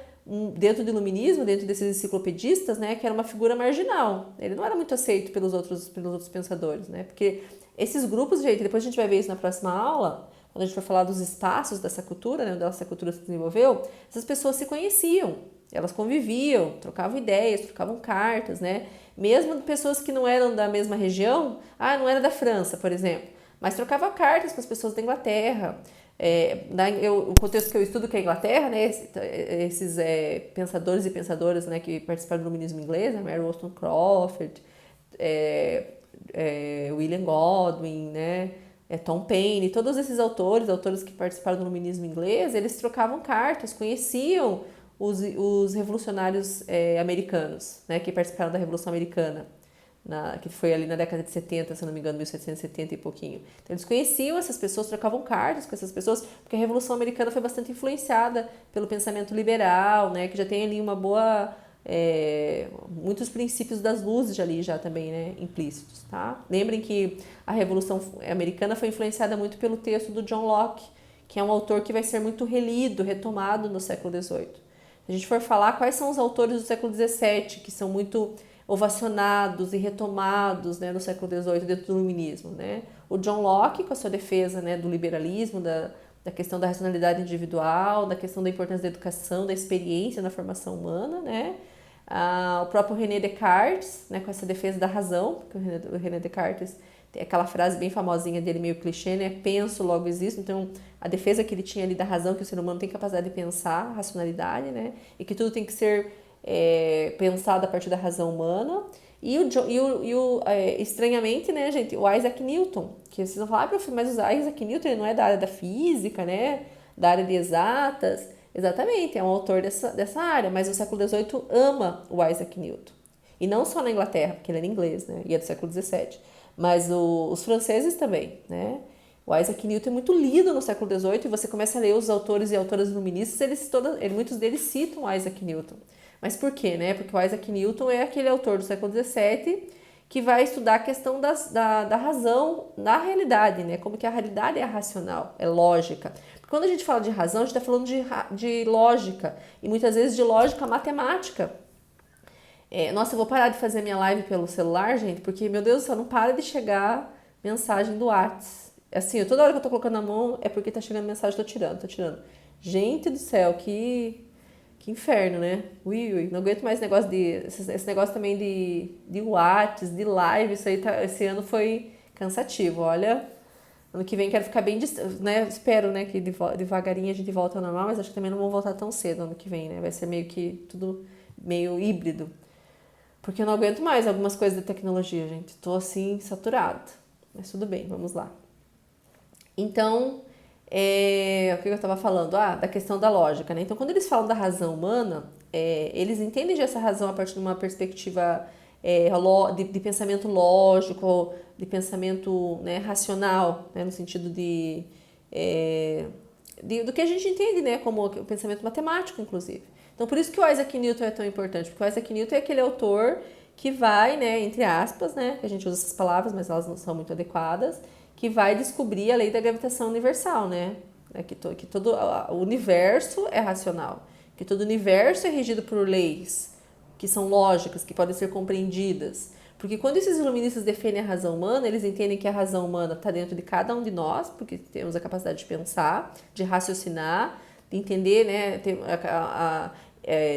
dentro do iluminismo, dentro desses enciclopedistas, né, que era uma figura marginal. Ele não era muito aceito pelos outros pensadores, né, porque esses grupos, gente, depois a gente vai ver isso na próxima aula, quando a gente for falar dos espaços dessa cultura, né, onde essa cultura se desenvolveu, essas pessoas se conheciam, elas conviviam, trocavam ideias, trocavam cartas, né, mesmo pessoas que não eram da mesma região, não era da França, por exemplo, mas trocava cartas com as pessoas da Inglaterra. O contexto que eu estudo, que é a Inglaterra, né, esses pensadores e pensadoras, né, que participaram do iluminismo inglês, né, Mary Wollstonecraft, William Godwin, né, Tom Paine, todos esses autores que participaram do iluminismo inglês, eles trocavam cartas, conheciam os revolucionários americanos, né, que participaram da Revolução Americana, que foi ali na década de 70, se não me engano, 1770 e pouquinho. Então, eles conheciam essas pessoas, trocavam cartas com essas pessoas, porque a Revolução Americana foi bastante influenciada pelo pensamento liberal, né, que já tem ali uma boa... muitos princípios das luzes ali já também, né, implícitos, tá? Lembrem que a Revolução Americana foi influenciada muito pelo texto do John Locke, que é um autor que vai ser muito relido, retomado no século XVIII. Se a gente for falar quais são os autores do século XVII, que são muito ovacionados e retomados, né, no século XVIII dentro do iluminismo, né? O John Locke, com a sua defesa, né, do liberalismo, da questão da racionalidade individual, da questão da importância da educação, da experiência na formação humana, né? O próprio René Descartes, né, com essa defesa da razão, porque o René Descartes tem aquela frase bem famosinha dele, meio clichê, né? Penso, logo existo. Então, a defesa que ele tinha ali da razão, que o ser humano tem capacidade de pensar, racionalidade, né? E que tudo tem que ser pensado a partir da razão humana. E estranhamente, né, gente, o Isaac Newton, que vocês vão falar, mas o Isaac Newton ele não é da área da física, né? Da área de exatas. Exatamente, é um autor dessa área, mas o século XVIII ama o Isaac Newton. E não só na Inglaterra, porque ele era inglês, né? E é do século XVII. Mas os franceses também, né? O Isaac Newton é muito lido no século XVIII e você começa a ler os autores e autoras iluministas, muitos deles citam o Isaac Newton. Mas por quê, né? Porque o Isaac Newton é aquele autor do século XVII que vai estudar a questão da razão na realidade, né? Como que a realidade é racional, é lógica. Porque quando a gente fala de razão, a gente está falando de lógica, e muitas vezes de lógica matemática. Nossa, eu vou parar de fazer minha live pelo celular, gente, porque, meu Deus do céu, não para de chegar mensagem do WhatsApp. Assim, toda hora que eu tô colocando a mão é porque tá chegando mensagem, tô tirando. Gente do céu, que inferno, né? Ui, não aguento mais esse negócio também de WhatsApp, de live, isso aí esse ano foi cansativo, olha. Ano que vem quero ficar bem, né? Espero, né, que devagarinho a gente volta ao normal, mas acho que também não vão voltar tão cedo ano que vem, né? Vai ser meio que tudo meio híbrido. Porque eu não aguento mais algumas coisas da tecnologia, gente. Tô assim, saturada. Mas tudo bem, vamos lá. Então, o que eu estava falando? Da questão da lógica, né? Então, quando eles falam da razão humana, eles entendem essa razão a partir de uma perspectiva de pensamento lógico, de pensamento, né, racional, né, no sentido do que a gente entende, né, como o pensamento matemático, inclusive. Então, por isso que o Isaac Newton é tão importante, porque o Isaac Newton é aquele autor que vai, né, entre aspas, né, que a gente usa essas palavras, mas elas não são muito adequadas, que vai descobrir a lei da gravitação universal, né, que todo o universo é racional, que todo o universo é regido por leis que são lógicas, que podem ser compreendidas. Porque quando esses iluministas defendem a razão humana, eles entendem que a razão humana está dentro de cada um de nós, porque temos a capacidade de pensar, de raciocinar, de entender, né,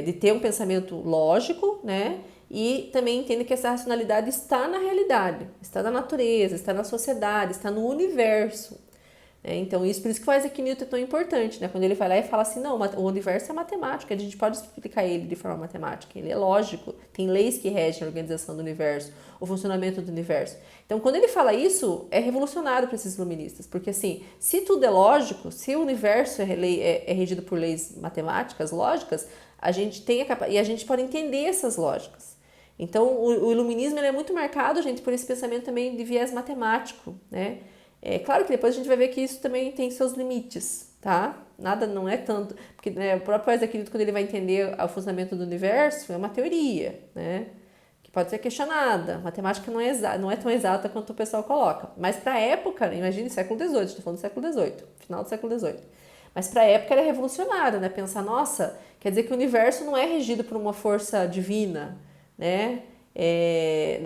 de ter um pensamento lógico, né, e também entendem que essa racionalidade está na realidade, está na natureza, está na sociedade, está no universo. Então, por isso que o Isaac Newton é tão importante, né? Quando ele vai lá e fala assim, não, o universo é matemática, a gente pode explicar ele de forma matemática, ele é lógico, tem leis que regem a organização do universo, o funcionamento do universo. Então, quando ele fala isso, é revolucionário para esses iluministas, porque assim, se tudo é lógico, se o universo é regido por leis matemáticas, lógicas, a gente tem e a gente pode entender essas lógicas. Então, o iluminismo ele é muito marcado, gente, por esse pensamento também de viés matemático, né? É claro que depois a gente vai ver que isso também tem seus limites, tá? Nada não é tanto, porque, né, o próprio Isaac Newton, quando ele vai entender o funcionamento do universo, é uma teoria, né? Que pode ser questionada. A matemática não é tão exata quanto o pessoal coloca. Mas para a época, imagine século XVIII, estou falando do século XVIII, final do século XVIII. Mas para a época era revolucionário, né? Pensar, nossa, quer dizer que o universo não é regido por uma força divina, né?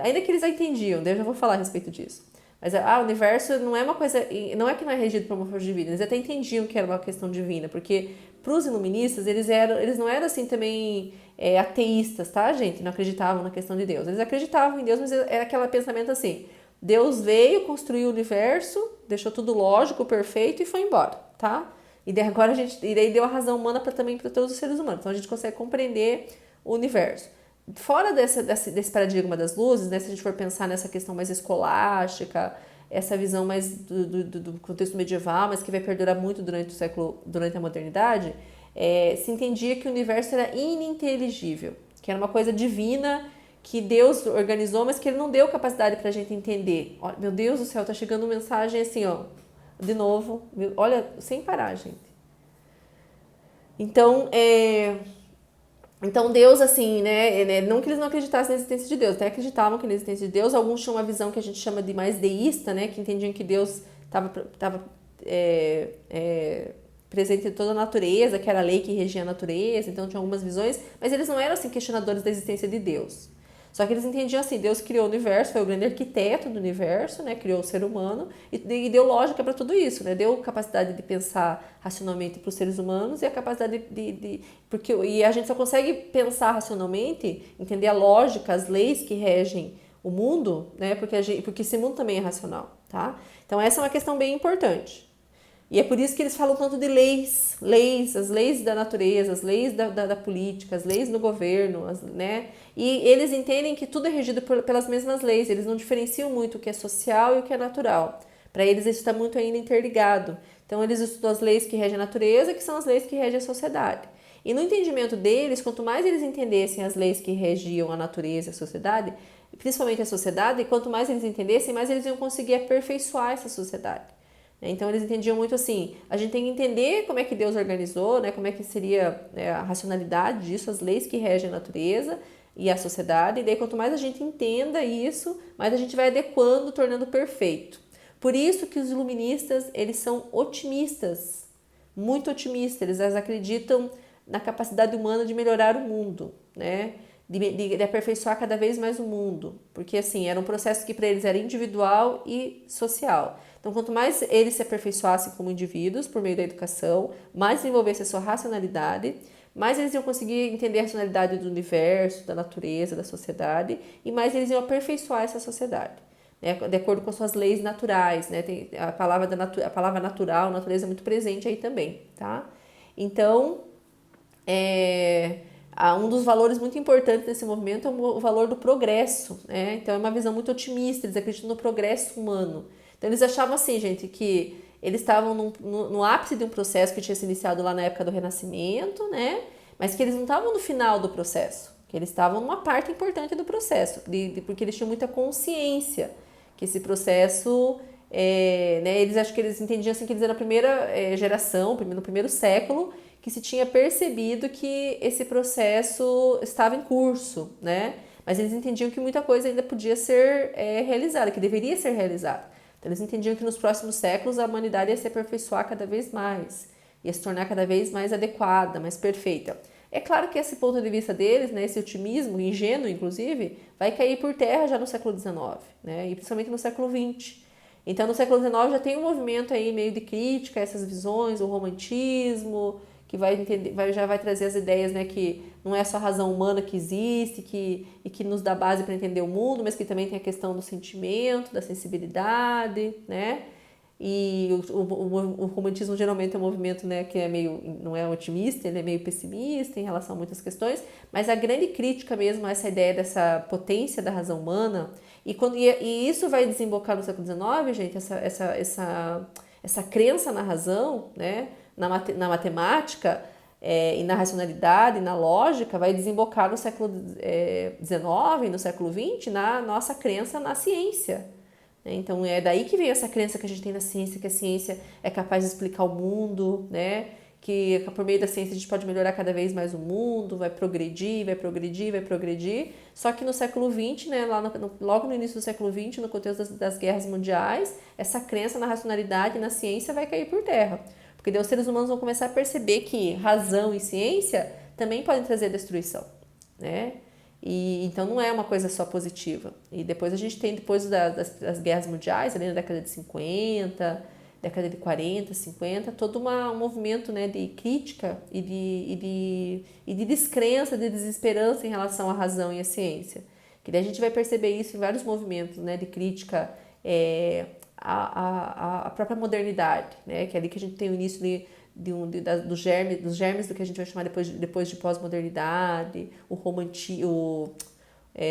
Ainda que eles já entendiam, eu já vou falar a respeito disso. Mas o universo não é uma coisa, não é que não é regido por uma força divina, eles até entendiam que era uma questão divina, porque para os iluministas eles não eram assim também ateístas, tá, gente? Não acreditavam na questão de Deus. Eles acreditavam em Deus, mas era aquele pensamento assim, Deus veio, construiu o universo, deixou tudo lógico, perfeito e foi embora, tá? E daí agora e daí deu a razão humana também para todos os seres humanos. Então a gente consegue compreender o universo. Fora desse paradigma das luzes, né, se a gente for pensar nessa questão mais escolástica, essa visão mais do contexto medieval, mas que vai perdurar muito durante a modernidade, se entendia que o universo era ininteligível, que era uma coisa divina, que Deus organizou, mas que ele não deu capacidade para a gente entender. Olha, meu Deus do céu, tá chegando uma mensagem assim, ó, de novo, olha, sem parar, gente. Então Deus, assim, né, não que eles não acreditassem na existência de Deus, até acreditavam que na existência de Deus, alguns tinham uma visão que a gente chama de mais deísta, né, que entendiam que Deus estava presente em toda a natureza, que era a lei que regia a natureza, então tinham algumas visões, mas eles não eram, assim, questionadores da existência de Deus. Só que eles entendiam assim, Deus criou o universo, foi o grande arquiteto do universo, né, criou o ser humano e deu lógica para tudo isso, né, deu capacidade de pensar racionalmente para os seres humanos e a capacidade e a gente só consegue pensar racionalmente, entender a lógica, as leis que regem o mundo, né, porque esse mundo também é racional, tá? Então essa é uma questão bem importante. E é por isso que eles falam tanto de leis, as leis da natureza, as leis da política, as leis do governo, né? E eles entendem que tudo é regido pelas mesmas leis, eles não diferenciam muito o que é social e o que é natural. Para eles isso está muito ainda interligado. Então eles estudam as leis que regem a natureza, que são as leis que regem a sociedade. E no entendimento deles, quanto mais eles entendessem as leis que regiam a natureza e a sociedade, principalmente a sociedade, quanto mais eles entendessem, mais eles iam conseguir aperfeiçoar essa sociedade. Então eles entendiam muito assim, a gente tem que entender como é que Deus organizou, né, como é que seria a racionalidade disso, as leis que regem a natureza e a sociedade, e daí quanto mais a gente entenda isso, mais a gente vai adequando, tornando perfeito. Por isso que os iluministas, eles são otimistas, muito otimistas, eles acreditam na capacidade humana de melhorar o mundo, né? De aperfeiçoar cada vez mais o mundo, porque assim, era um processo que para eles era individual e social. Então, quanto mais eles se aperfeiçoassem como indivíduos por meio da educação, mais desenvolvessem a sua racionalidade, mais eles iam conseguir entender a racionalidade do universo, da natureza, da sociedade, e mais eles iam aperfeiçoar essa sociedade, né, de acordo com as suas leis naturais, né? Tem a palavra natural, natureza é muito presente aí também, tá? Então, um dos valores muito importantes desse movimento é o valor do progresso, né? Então é uma visão muito otimista, eles acreditam no progresso humano. Então eles achavam assim, gente, que eles estavam no ápice de um processo que tinha se iniciado lá na época do Renascimento, né? Mas que eles não estavam no final do processo, que eles estavam numa parte importante do processo, porque eles tinham muita consciência que esse processo, né, eles acho que eles entendiam assim que eles eram a primeira geração, no primeiro século, que se tinha percebido que esse processo estava em curso, né? Mas eles entendiam que muita coisa ainda podia ser realizada, que deveria ser realizada. Então eles entendiam que nos próximos séculos a humanidade ia se aperfeiçoar cada vez mais, ia se tornar cada vez mais adequada, mais perfeita. É claro que esse ponto de vista deles, né, esse otimismo ingênuo, inclusive, vai cair por terra já no século XIX, né, e principalmente no século XX. Então, no século XIX já tem um movimento aí meio de crítica a essas visões, o romantismo, que já vai trazer as ideias, né, que não é só a razão humana que existe e que nos dá base para entender o mundo, mas que também tem a questão do sentimento, da sensibilidade, né? E o romantismo geralmente é um movimento, né, que é meio, não é otimista, ele é meio pessimista em relação a muitas questões, mas a grande crítica mesmo a essa ideia dessa potência da razão humana, e isso vai desembocar no século XIX, gente, essa crença na razão, né, na matemática, e na racionalidade, na lógica, vai desembocar no século XIX, no século XX, na nossa crença na ciência. Então é daí que vem essa crença que a gente tem na ciência, que a ciência é capaz de explicar o mundo, né? Que por meio da ciência a gente pode melhorar cada vez mais o mundo, vai progredir, vai progredir, vai progredir. Só que no século XX, né, logo no início do século XX, no contexto das guerras mundiais, essa crença na racionalidade e na ciência vai cair por terra. Porque daí os seres humanos vão começar a perceber que razão e ciência também podem trazer destruição, né? E então não é uma coisa só positiva. E depois a gente tem, depois das guerras mundiais, ali na década de 50, década de 40, 50, todo um movimento, né, de crítica e de descrença, de desesperança em relação à razão e à ciência. Que daí a gente vai perceber isso em vários movimentos, né, de crítica à própria modernidade, né, que é ali que a gente tem o início dos germes do que a gente vai chamar depois de pós-modernidade,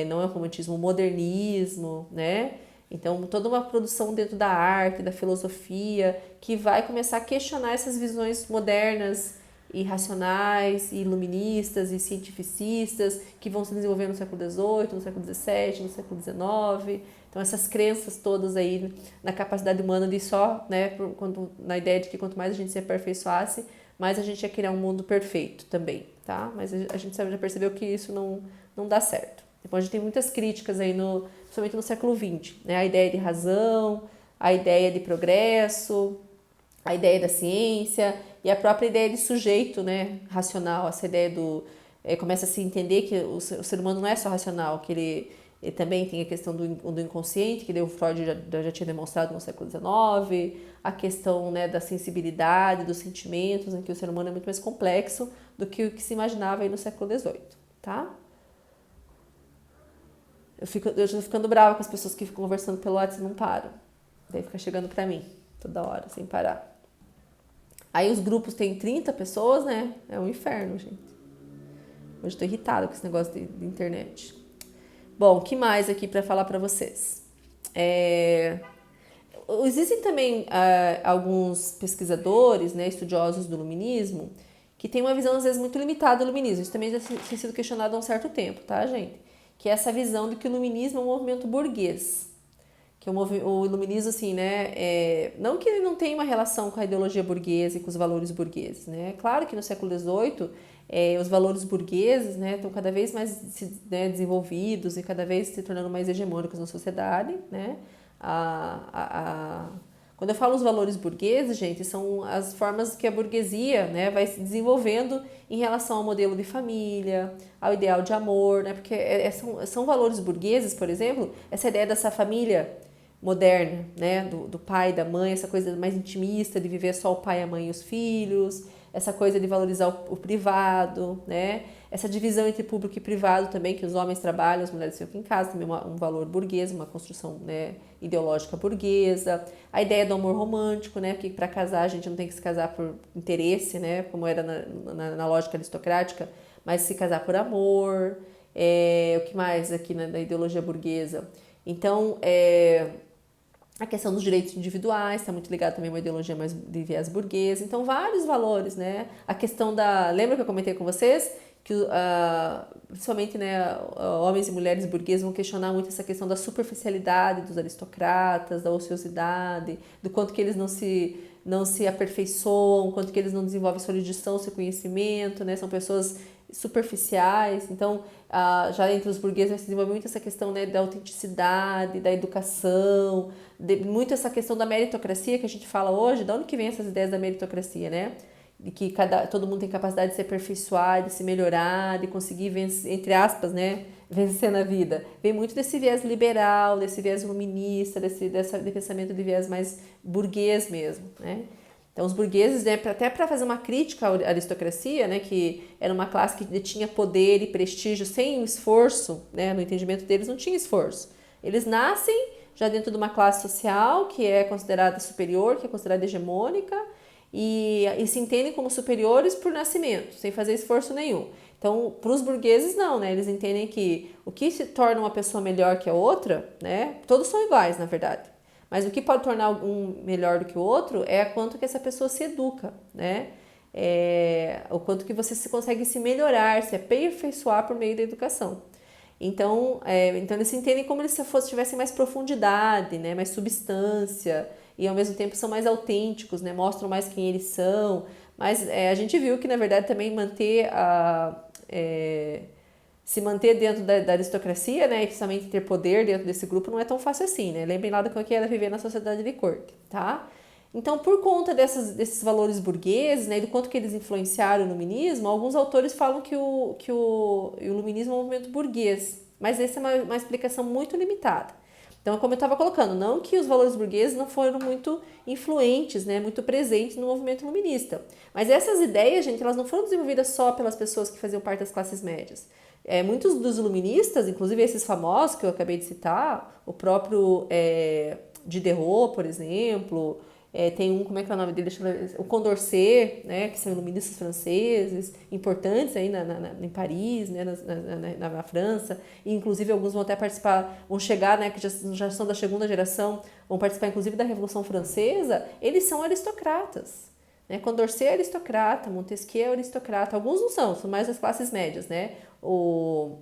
não é o romantismo, o modernismo, né? Então, toda uma produção dentro da arte, da filosofia, que vai começar a questionar essas visões modernas e racionais, e iluministas, e cientificistas, que vão se desenvolver no século XVIII, no século XVII, no século XIX. Então, essas crenças todas aí na capacidade humana de só, né, na ideia de que quanto mais a gente se aperfeiçoasse, mais a gente ia criar um mundo perfeito também, tá? Mas a gente já percebeu que isso não dá certo. Depois a gente tem muitas críticas aí, principalmente no século XX, né? A ideia de razão, a ideia de progresso, a ideia da ciência e a própria ideia de sujeito, né, racional, essa ideia começa a se entender que o ser humano não é só racional, que ele também tem a questão do inconsciente, que o Freud já tinha demonstrado no século XIX, a questão, né, da sensibilidade, dos sentimentos, em que o ser humano é muito mais complexo do que o que se imaginava aí no século XVIII, tá? Eu já tô ficando brava com as pessoas que ficam conversando pelo WhatsApp e não param. Daí fica chegando pra mim, toda hora, sem parar. Aí os grupos têm 30 pessoas, né? É um inferno, gente. Hoje eu tô irritada com esse negócio de internet. Bom, o que mais aqui para falar para vocês? Existem também alguns pesquisadores, né, estudiosos do iluminismo, que têm uma visão às vezes muito limitada do iluminismo. Isso também já tem sido questionado há um certo tempo, tá, gente? Que é essa visão de que o iluminismo é um movimento burguês. Que o iluminismo, assim, né, não que ele não tenha uma relação com a ideologia burguesa e com os valores burgueses, né? Claro que no século XVIII os valores burgueses, né, estão cada vez mais desenvolvidos e cada vez se tornando mais hegemônicos na sociedade, né? Quando eu falo os valores burgueses, gente, são as formas que a burguesia, né, vai se desenvolvendo em relação ao modelo de família, ao ideal de amor, né? Porque são valores burgueses, por exemplo, essa ideia dessa família moderna, né, do pai e da mãe, essa coisa mais intimista de viver só o pai, a mãe e os filhos, essa coisa de valorizar o privado, né, essa divisão entre público e privado também, que os homens trabalham, as mulheres ficam em casa, também um valor burguês, uma construção, né, ideológica burguesa, a ideia do amor romântico, né, porque para casar a gente não tem que se casar por interesse, né, como era na lógica aristocrática, mas se casar por amor, o que mais aqui na ideologia burguesa? Então, a questão dos direitos individuais está muito ligada também a uma ideologia mais de viés burguês. Então, vários valores, né? A questão lembra que eu comentei com vocês que principalmente, né, homens e mulheres burgueses vão questionar muito essa questão da superficialidade dos aristocratas, da ociosidade, do quanto que eles não se aperfeiçoam, quanto que eles não desenvolvem sua erudição, seu conhecimento, né, são pessoas superficiais. Então, já entre os burgueses vai se desenvolver muito essa questão, né, da autenticidade, da educação, muito essa questão da meritocracia que a gente fala hoje. De onde que vem essas ideias da meritocracia, né? De que todo mundo tem capacidade de se aperfeiçoar, de se melhorar, de conseguir vencer, entre aspas, né, vencer na vida. Vem muito desse viés liberal, desse viés iluminista, de pensamento de viés mais burguês mesmo, né? Então, os burgueses, né, até para fazer uma crítica à aristocracia, né, que era uma classe que detinha poder e prestígio sem o esforço, né, no entendimento deles não tinha esforço. Eles nascem já dentro de uma classe social que é considerada superior, que é considerada hegemônica, e se entendem como superiores por nascimento, sem fazer esforço nenhum. Então, para os burgueses, não, né? Eles entendem que o que se torna uma pessoa melhor que a outra, né? Todos são iguais, na verdade. Mas o que pode tornar um melhor do que o outro é quanto que essa pessoa se educa, né? O quanto que você consegue se melhorar, se aperfeiçoar por meio da educação. Então eles se entendem como se tivessem mais profundidade, né? Mais substância, e ao mesmo tempo são mais autênticos, né? Mostram mais quem eles são. Mas a gente viu que, na verdade, também se manter dentro da aristocracia, né, e principalmente ter poder dentro desse grupo, não é tão fácil assim, né? Lembrem lá do que era viver na sociedade de corte, tá? Então, por conta desses valores burgueses, né, e do quanto que eles influenciaram o iluminismo, alguns autores falam que o iluminismo é um movimento burguês, mas essa é uma explicação muito limitada. Então, como eu estava colocando, não que os valores burgueses não foram muito influentes, né, muito presentes no movimento iluminista, mas essas ideias, gente, elas não foram desenvolvidas só pelas pessoas que faziam parte das classes médias. Muitos dos iluministas, inclusive esses famosos que eu acabei de citar, o próprio Diderot, por exemplo, tem um, como é que é o nome dele? O Condorcet, né, que são iluministas franceses, importantes aí em Paris, né, na França, e inclusive alguns vão até participar, vão chegar, né, que já são da segunda geração, vão participar inclusive da Revolução Francesa. Eles são aristocratas. Né? Condorcet é aristocrata, Montesquieu é aristocrata, alguns não são mais das classes médias, né? O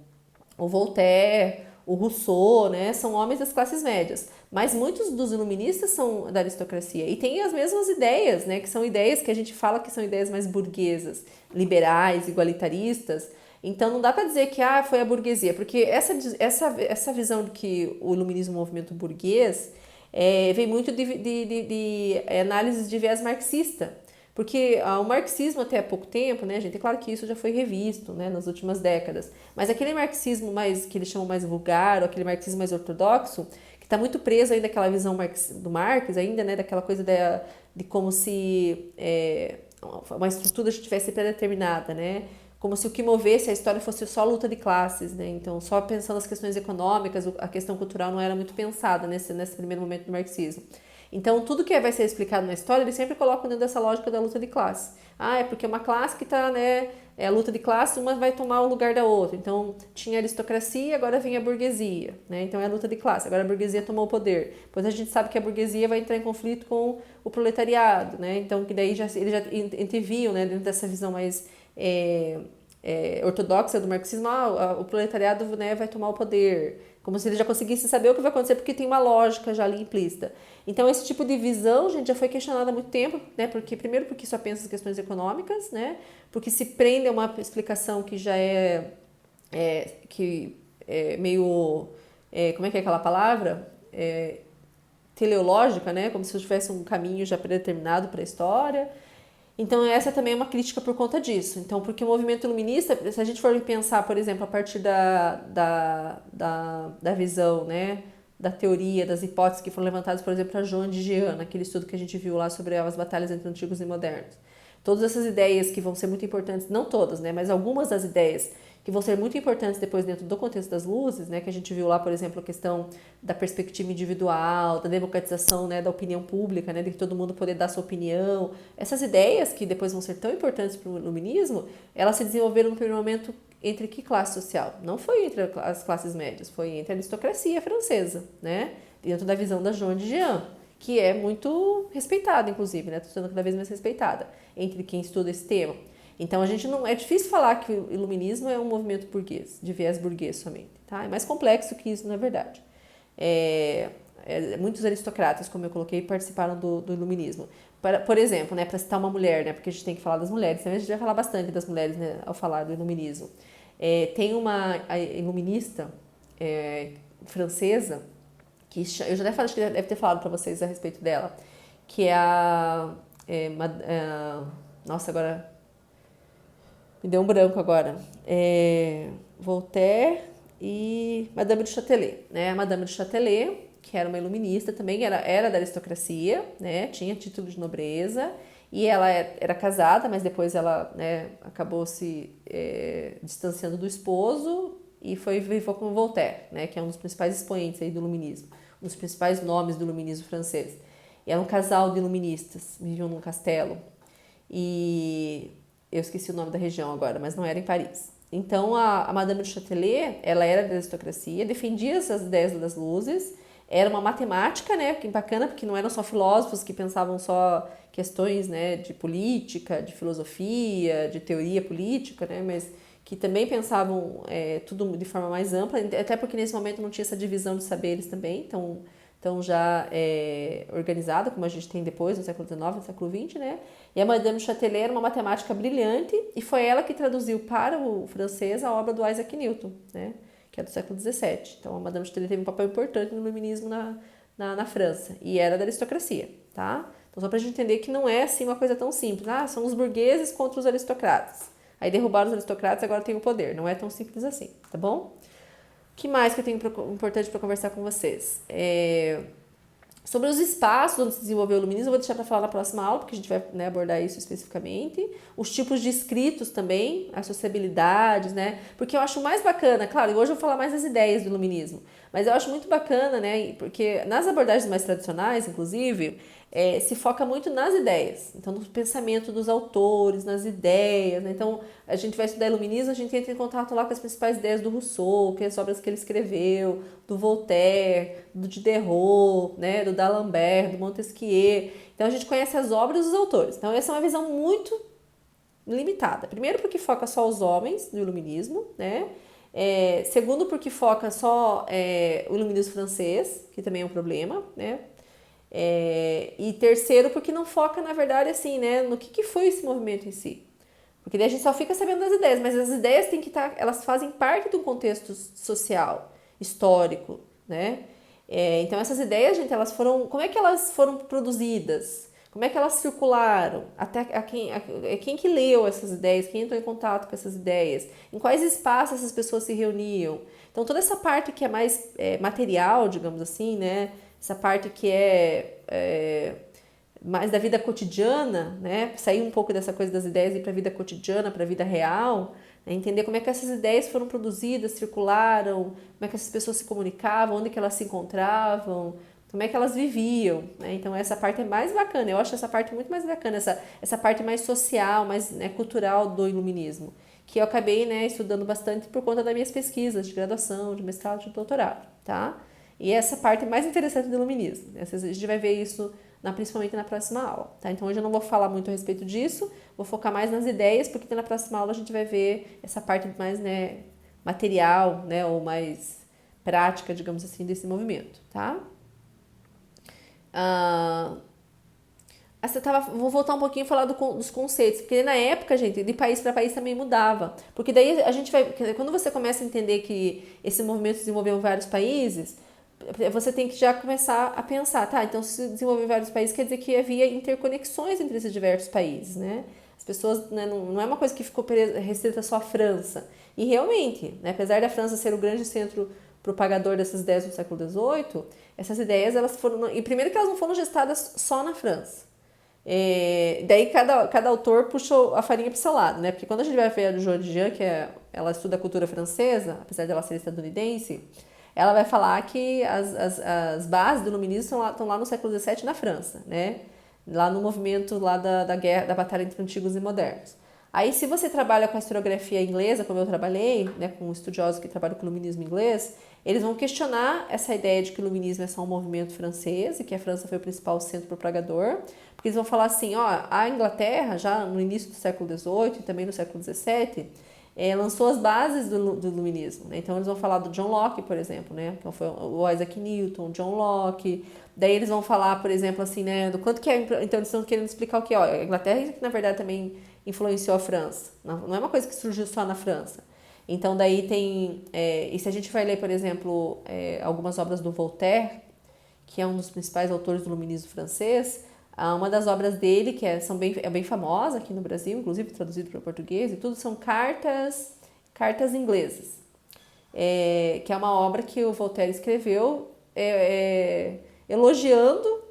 Voltaire, o Rousseau, né? São homens das classes médias, mas muitos dos iluministas são da aristocracia e têm as mesmas ideias, né? Que são ideias que a gente fala que são ideias mais burguesas, liberais, igualitaristas. Então não dá para dizer que foi a burguesia, porque essa visão de que o iluminismo é um movimento burguês vem muito de análises de viés marxista. Porque o marxismo até há pouco tempo, né, gente, é claro que isso já foi revisto, né, nas últimas décadas, mas aquele marxismo mais, que eles chamam mais vulgar, ou aquele marxismo mais ortodoxo, que está muito preso ainda àquela visão do Marx, ainda, né, daquela coisa de como se uma estrutura estivesse pré-determinada, né, como se o que movesse a história fosse só a luta de classes, né, então só pensando nas questões econômicas, a questão cultural não era muito pensada nesse primeiro momento do marxismo. Então, tudo que vai ser explicado na história, eles sempre colocam dentro dessa lógica da luta de classe. É porque uma classe que está, né, a luta de classe, uma vai tomar o lugar da outra. Então, tinha a aristocracia, agora vem a burguesia, né? Então, é a luta de classe, agora a burguesia tomou o poder. Depois a gente sabe que a burguesia vai entrar em conflito com o proletariado, né? Então, que daí eles já entreviam, né, dentro dessa visão mais ortodoxa do marxismo, o proletariado, né, vai tomar o poder. Como se ele já conseguisse saber o que vai acontecer, porque tem uma lógica já ali implícita. Então, esse tipo de visão, gente, já foi questionada há muito tempo, né? Primeiro porque só pensa as questões econômicas, né? Porque se prende a uma explicação que já meio... como é que é aquela palavra? Teleológica, né? Como se tivesse um caminho já predeterminado para a história. Então, essa também é uma crítica por conta disso. Então, porque o movimento iluminista, se a gente for pensar, por exemplo, a partir da visão, né, da teoria, das hipóteses que foram levantadas, por exemplo, a Joan de Jean, naquele estudo que a gente viu lá sobre as batalhas entre antigos e modernos. Todas essas ideias que vão ser muito importantes, não todas, né, mas algumas das ideias que vão ser muito importantes depois dentro do contexto das luzes, né, que a gente viu lá, por exemplo, a questão da perspectiva individual, da democratização, né, da opinião pública, né, de que todo mundo poder dar sua opinião. Essas ideias que depois vão ser tão importantes para o iluminismo, elas se desenvolveram no primeiro momento entre que classe social? Não foi entre as classes médias, foi entre a aristocracia francesa, né, dentro da visão da Joan de Jean, que é muito respeitada, inclusive, né, estou sendo cada vez mais respeitada entre quem estuda esse tema. Então a gente não é difícil falar que o iluminismo é um movimento burguês, de viés burguês somente, tá? É mais complexo que isso, na verdade. Muitos aristocratas, como eu coloquei, participaram do iluminismo. Por exemplo, né, para citar uma mulher, né, porque a gente tem que falar das mulheres, também a gente vai falar bastante das mulheres, né, ao falar do iluminismo. Tem uma iluminista francesa, que eu já acho que deve ter falado para vocês a respeito dela, que é nossa, agora me deu um branco agora. Voltaire e Madame de Châtelet, né? A Madame de Châtelet, que era uma iluminista também, era da aristocracia, né? Tinha título de nobreza e ela era casada, mas depois ela, né, acabou se distanciando do esposo e viveu com Voltaire, né? Que é um dos principais expoentes aí do iluminismo, um dos principais nomes do iluminismo francês. E era um casal de iluministas, viviam num castelo e eu esqueci o nome da região agora, mas não era em Paris. Então a Madame de Châtelet, ela era da aristocracia, defendia essas ideias das luzes, era uma matemática, né, que bacana, porque não eram só filósofos que pensavam só questões, né, de política, de filosofia, de teoria política, né, mas que também pensavam tudo de forma mais ampla, até porque nesse momento não tinha essa divisão de saberes também, então já organizada, como a gente tem depois, no século XIX, no século XX, né? E a Madame de Châtelet era uma matemática brilhante e foi ela que traduziu para o francês a obra do Isaac Newton, né? Que é do século XVII. Então a Madame de Châtelet teve um papel importante no iluminismo na França e era da aristocracia, tá? Então só para a gente entender que não é assim uma coisa tão simples. São os burgueses contra os aristocratas. Aí derrubaram os aristocratas, agora tem o poder. Não é tão simples assim, tá bom? O que mais que eu tenho importante para conversar com vocês? Sobre os espaços onde se desenvolveu o iluminismo, eu vou deixar para falar na próxima aula, porque a gente vai, né, abordar isso especificamente. Os tipos de escritos também, as sociabilidades, né? Porque eu acho mais bacana, claro, hoje eu vou falar mais das ideias do iluminismo, mas eu acho muito bacana, né? Porque nas abordagens mais tradicionais, inclusive, se foca muito nas ideias, então no pensamento dos autores, nas ideias, né? Então a gente vai estudar iluminismo, a gente entra em contato lá com as principais ideias do Rousseau, que é as obras que ele escreveu, do Voltaire, do Diderot, né? Do D'Alembert, do Montesquieu. Então a gente conhece as obras dos autores. Então essa é uma visão muito limitada. Primeiro porque foca só os homens do iluminismo, né? Segundo porque foca só o iluminismo francês, que também é um problema, né? E terceiro, porque não foca, na verdade, assim, né, no que foi esse movimento em si. Porque daí a gente só fica sabendo das ideias, mas as ideias têm que estar, elas fazem parte do contexto social, histórico, né? Então essas ideias, gente, elas foram, como é que elas foram produzidas? Como é que elas circularam? Até quem que leu essas ideias? Quem entrou em contato com essas ideias? Em quais espaços essas pessoas se reuniam? Então toda essa parte que é mais material, digamos assim, né? Essa parte que mais da vida cotidiana, né? Sair um pouco dessa coisa das ideias e ir para a vida cotidiana, para a vida real, né? Entender como é que essas ideias foram produzidas, circularam, como é que essas pessoas se comunicavam, onde que elas se encontravam, como é que elas viviam, né? Então essa parte é mais bacana, eu acho essa parte muito mais bacana, essa parte mais social, mais, né, cultural do iluminismo, que eu acabei, né, estudando bastante por conta das minhas pesquisas de graduação, de mestrado, de doutorado, tá? E essa parte mais interessante do iluminismo. A gente vai ver isso principalmente na próxima aula, tá? Então hoje eu não vou falar muito a respeito disso, vou focar mais nas ideias, porque na próxima aula a gente vai ver essa parte mais, né, material, né, ou mais prática, digamos assim, desse movimento, tá? Vou voltar um pouquinho e falar dos conceitos, porque na época, gente, de país para país também mudava. Porque daí a gente vai. Quando você começa a entender que esse movimento se desenvolveu em vários países, você tem que já começar a pensar, tá? Então, se desenvolveu em vários países, quer dizer que havia interconexões entre esses diversos países, né? As pessoas, né, não é uma coisa que ficou restrita só à França. E realmente, né, apesar da França ser o grande centro propagador dessas ideias do século XVIII, essas ideias, elas foram. E primeiro que elas não foram gestadas só na França. Daí cada autor puxou a farinha para o seu lado, né? Porque quando a gente vai ver a Joan Didion, ela estuda a cultura francesa, apesar de ela ser estadunidense, ela vai falar que as bases do iluminismo estão lá no século XVII na França, né? Lá no movimento lá da guerra, da batalha entre antigos e modernos. Aí, se você trabalha com a historiografia inglesa, como eu trabalhei, né, com estudiosos que trabalham com o iluminismo inglês, eles vão questionar essa ideia de que o iluminismo é só um movimento francês e que a França foi o principal centro propagador, porque eles vão falar assim, ó, a Inglaterra, já no início do século XVIII e também no século XVII, lançou as bases do iluminismo, né? Então eles vão falar do John Locke, por exemplo, né? Então foi o Isaac Newton, John Locke. Daí eles vão falar, por exemplo, assim, né, do quanto que é. Então eles estão querendo explicar o que, ó, a Inglaterra, na verdade, também influenciou a França. Não é uma coisa que surgiu só na França. Então daí tem, e se a gente vai ler, por exemplo, algumas obras do Voltaire, que é um dos principais autores do iluminismo francês, uma das obras dele, que é bem famosa aqui no Brasil, inclusive traduzido para o português e tudo, são cartas inglesas, que é uma obra que o Voltaire escreveu elogiando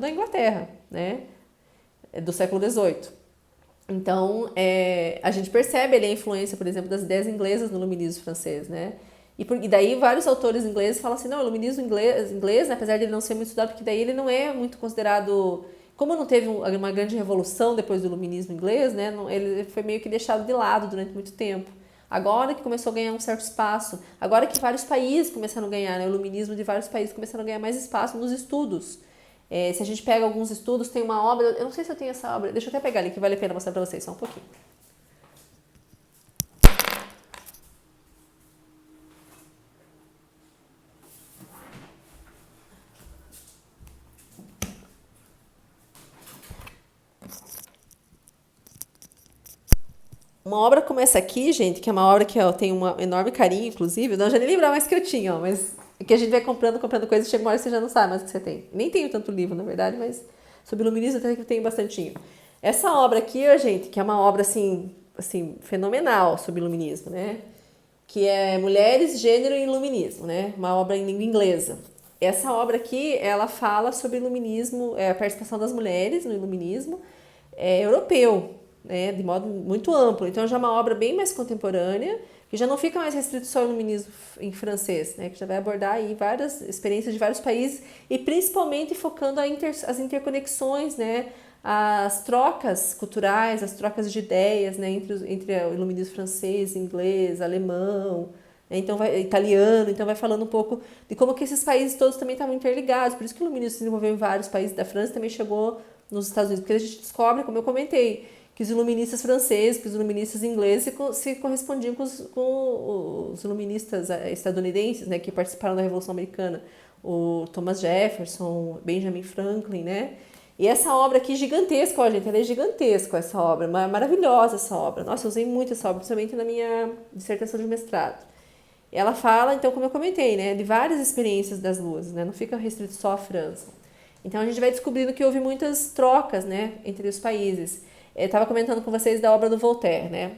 a Inglaterra, né, do século XVIII. Então, a gente percebe ali a influência, por exemplo, das ideias inglesas no iluminismo francês, né? E daí vários autores ingleses falam assim, não, o iluminismo inglês, né, apesar de ele não ser muito estudado, porque daí ele não é muito considerado... Como não teve uma grande revolução depois do iluminismo inglês, né, ele foi meio que deixado de lado durante muito tempo. Agora que começou a ganhar um certo espaço, agora que vários países começaram a ganhar, né, o iluminismo de vários países começaram a ganhar mais espaço nos estudos. Se a gente pega alguns estudos, tem uma obra, eu não sei se eu tenho essa obra, deixa eu até pegar ali que vale a pena mostrar para vocês, só um pouquinho. Uma obra como essa aqui, gente, que é uma obra que eu tenho um enorme carinho, inclusive, não, já nem lembrar mais que eu tinha, ó, mas que a gente vai comprando coisas, chega uma hora que você já não sabe mais o que você tem. Nem tenho tanto livro, na verdade, mas sobre iluminismo até que eu tenho bastantinho. Essa obra aqui, ó, gente, que é uma obra, assim, fenomenal sobre iluminismo, né? Que é Mulheres, Gênero e Iluminismo, né? Uma obra em língua inglesa. Essa obra aqui, ela fala sobre iluminismo, a participação das mulheres no iluminismo europeu, né, de modo muito amplo. Então já é uma obra bem mais contemporânea, que já não fica mais restrito só ao iluminismo em francês, né, que já vai abordar aí várias experiências de vários países e principalmente focando as interconexões, né, as trocas culturais, as trocas de ideias, né, entre o iluminismo francês, inglês, alemão, né, então italiano, então vai falando um pouco de como que esses países todos também estavam interligados, por isso que o iluminismo se desenvolveu em vários países da França, também chegou nos Estados Unidos, porque a gente descobre, como eu comentei, que os iluministas franceses, que os iluministas ingleses se correspondiam com os iluministas estadunidenses, né, que participaram da Revolução Americana, o Thomas Jefferson, Benjamin Franklin, né? E essa obra aqui gigantesca, ó, gente, ela é gigantesca, essa obra, maravilhosa essa obra. Nossa, eu usei muito essa obra, principalmente na minha dissertação de mestrado. Ela fala, então, como eu comentei, né, de várias experiências das luzes, né, não fica restrito só à França. Então a gente vai descobrindo que houve muitas trocas, né, entre os países. Eu estava comentando com vocês da obra do Voltaire, né?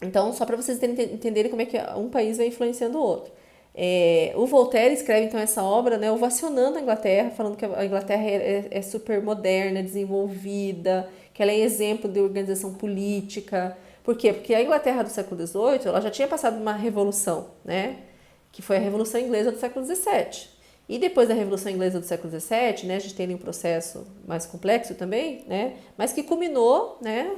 Então, só para vocês entenderem como é que um país vai influenciando o outro. O Voltaire escreve, então, essa obra, né, ovacionando a Inglaterra, falando que a Inglaterra é super moderna, desenvolvida, que ela é exemplo de organização política. Por quê? Porque a Inglaterra do século XVIII, ela já tinha passado uma revolução, né? Que foi a Revolução Inglesa do século XVII. E depois da Revolução Inglesa do século XVII, né, a gente tem um processo mais complexo também, né, mas que culminou, né,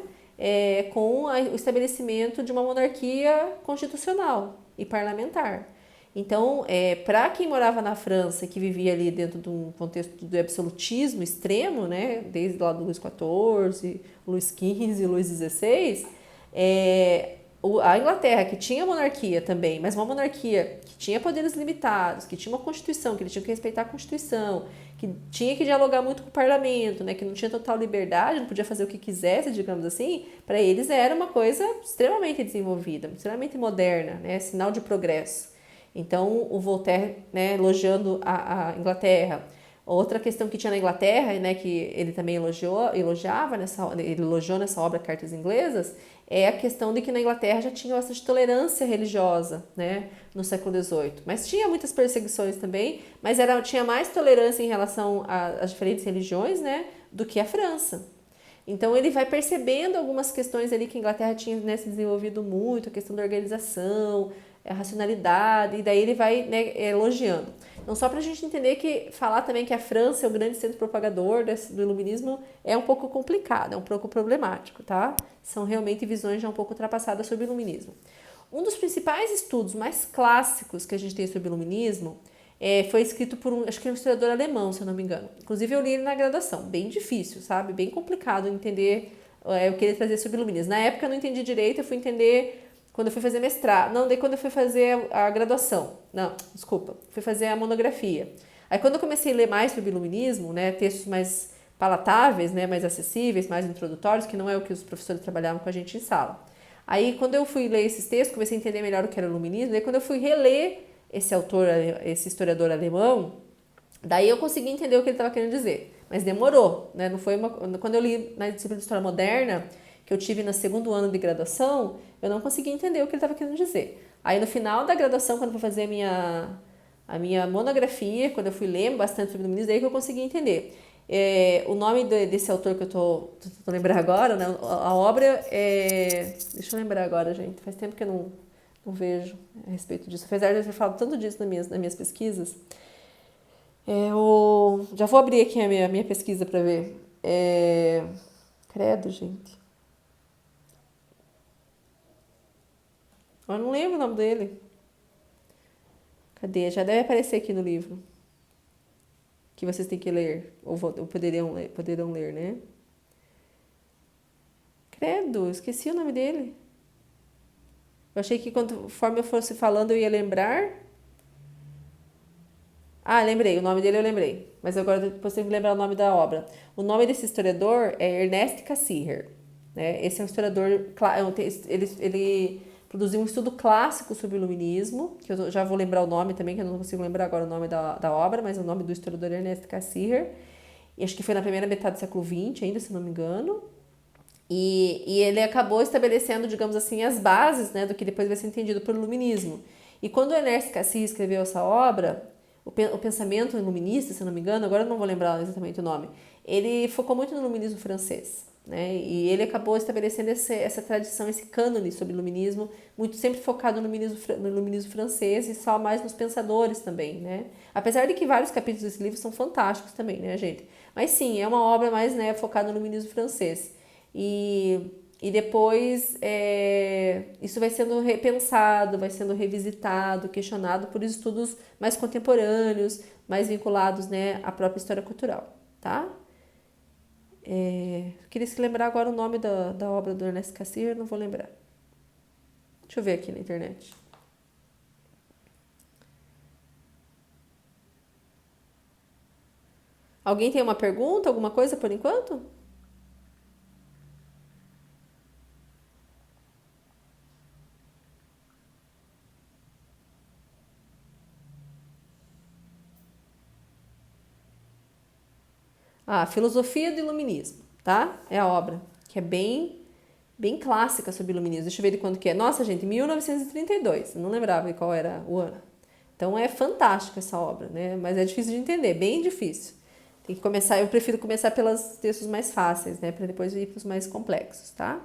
com o estabelecimento de uma monarquia constitucional e parlamentar. Então, para quem morava na França, que vivia ali dentro de um contexto de absolutismo extremo, né, desde lá do Luís XIV, Luís XV, Luís XVI, a Inglaterra, que tinha monarquia também, mas uma monarquia que tinha poderes limitados, que tinha uma constituição, que eles tinham que respeitar a constituição, que tinha que dialogar muito com o parlamento, né, que não tinha total liberdade, não podia fazer o que quisesse, digamos assim, para eles era uma coisa extremamente desenvolvida, extremamente moderna, né, sinal de progresso. Então, o Voltaire, né, elogiando a Inglaterra. Outra questão que tinha na Inglaterra, né, que ele também ele elogiou nessa obra Cartas Inglesas, é a questão de que na Inglaterra já tinha essa tolerância religiosa, né, no século XVIII. Mas tinha muitas perseguições também, mas tinha mais tolerância em relação às diferentes religiões, né, do que a França. Então ele vai percebendo algumas questões ali que a Inglaterra tinha, né, se desenvolvido muito, a questão da organização, a racionalidade, e daí ele vai, né, elogiando. Então só para a gente entender que falar também que a França é o grande centro propagador do iluminismo é um pouco complicado, é um pouco problemático, tá? São realmente visões já um pouco ultrapassadas sobre o iluminismo. Um dos principais estudos mais clássicos que a gente tem sobre o iluminismo foi escrito por acho que um historiador alemão, se eu não me engano. Inclusive eu li ele na graduação, bem difícil, sabe? Bem complicado entender o que ele trazia sobre o iluminismo. Na época eu não entendi direito, eu fui entender quando eu fui fazer mestrado. Não, daí quando eu fui fazer a graduação. Não, desculpa, fui fazer a monografia. Aí quando eu comecei a ler mais sobre o iluminismo, né, textos mais palatáveis, né, mais acessíveis, mais introdutórios, que não é o que os professores trabalhavam com a gente em sala. Aí quando eu fui ler esses textos, comecei a entender melhor o que era o iluminismo, daí quando eu fui reler esse autor, esse historiador alemão, daí eu consegui entender o que ele estava querendo dizer. Mas demorou, né? Não foi quando eu li na disciplina de História Moderna, que eu tive no segundo ano de graduação, eu não consegui entender o que ele estava querendo dizer. Aí no final da graduação, quando eu fui fazer a minha monografia, quando eu fui ler bastante sobre o iluminismo, daí que eu consegui entender. O nome desse autor que eu tô lembrando agora, né? A obra é... Deixa eu lembrar agora, gente. Faz tempo que eu não vejo a respeito disso. Apesar de eu ter falado tanto disso nas minhas pesquisas. Já vou abrir aqui a minha pesquisa para ver. Credo, gente. Eu não lembro o nome dele. Cadê? Já deve aparecer aqui no livro. Que vocês têm que ler. Ou poderão ler, né? Credo, esqueci o nome dele. Eu achei que conforme eu fosse falando eu ia lembrar. Ah, lembrei, o nome dele eu lembrei. Mas agora depois tenho que lembrar o nome da obra. O nome desse historiador é Ernest Cassirer. Né? Esse é um historiador... Ele produziu um estudo clássico sobre o iluminismo, que eu já vou lembrar o nome também, que eu não consigo lembrar agora o nome da obra, mas o nome do historiador é Ernest Cassirer. E acho que foi na primeira metade do século XX, ainda, se não me engano. E ele acabou estabelecendo, digamos assim, as bases, né, do que depois vai ser entendido por iluminismo. E quando o Ernest Cassirer escreveu essa obra, o pensamento iluminista, se eu não me engano, agora eu não vou lembrar exatamente o nome, ele focou muito no iluminismo francês. Né? E ele acabou estabelecendo essa tradição, esse cânone sobre o iluminismo, muito sempre focado no iluminismo francês e só mais nos pensadores também, né? Apesar de que vários capítulos desse livro são fantásticos também, né, gente? Mas sim, é uma obra mais, né, focada no iluminismo francês. E depois isso vai sendo repensado, vai sendo revisitado, questionado por estudos mais contemporâneos, mais vinculados, né, à própria história cultural, tá? Queria se lembrar agora o nome da obra do Ernest Cassirer, não vou lembrar. Deixa eu ver aqui na internet. Alguém tem uma pergunta, alguma coisa por enquanto? Ah, Filosofia do Iluminismo, tá? É a obra, que é bem clássica sobre o iluminismo. Deixa eu ver de quando que é. Nossa, gente, 1932. Eu não lembrava de qual era o ano. Então é fantástica essa obra, né? Mas é difícil de entender, bem difícil. Tem que começar, eu prefiro começar pelos textos mais fáceis, né? Para depois ir para os mais complexos, tá?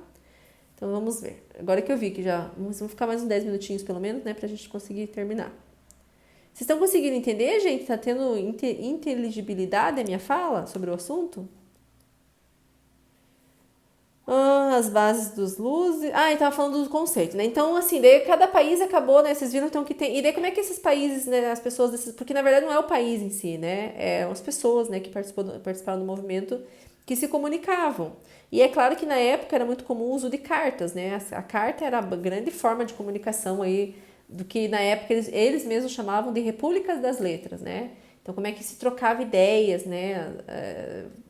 Então vamos ver. Agora que eu vi que já... Vamos ficar mais uns 10 minutinhos pelo menos, né? Pra gente conseguir terminar. Vocês estão conseguindo entender, gente? Tá tendo inteligibilidade a minha fala sobre o assunto? As bases dos luzes. Ah, e tava falando do conceito, né? Então, assim, daí cada país acabou, né? Vocês viram então que tem. E daí como é que esses países, né? As pessoas desses. Porque na verdade não é o país em si, né? É as pessoas, né, que participaram do movimento que se comunicavam. E é claro que na época era muito comum o uso de cartas, né? A carta era a grande forma de comunicação aí, do que na época eles mesmos chamavam de repúblicas das letras, né? Então, como é que se trocava ideias, né?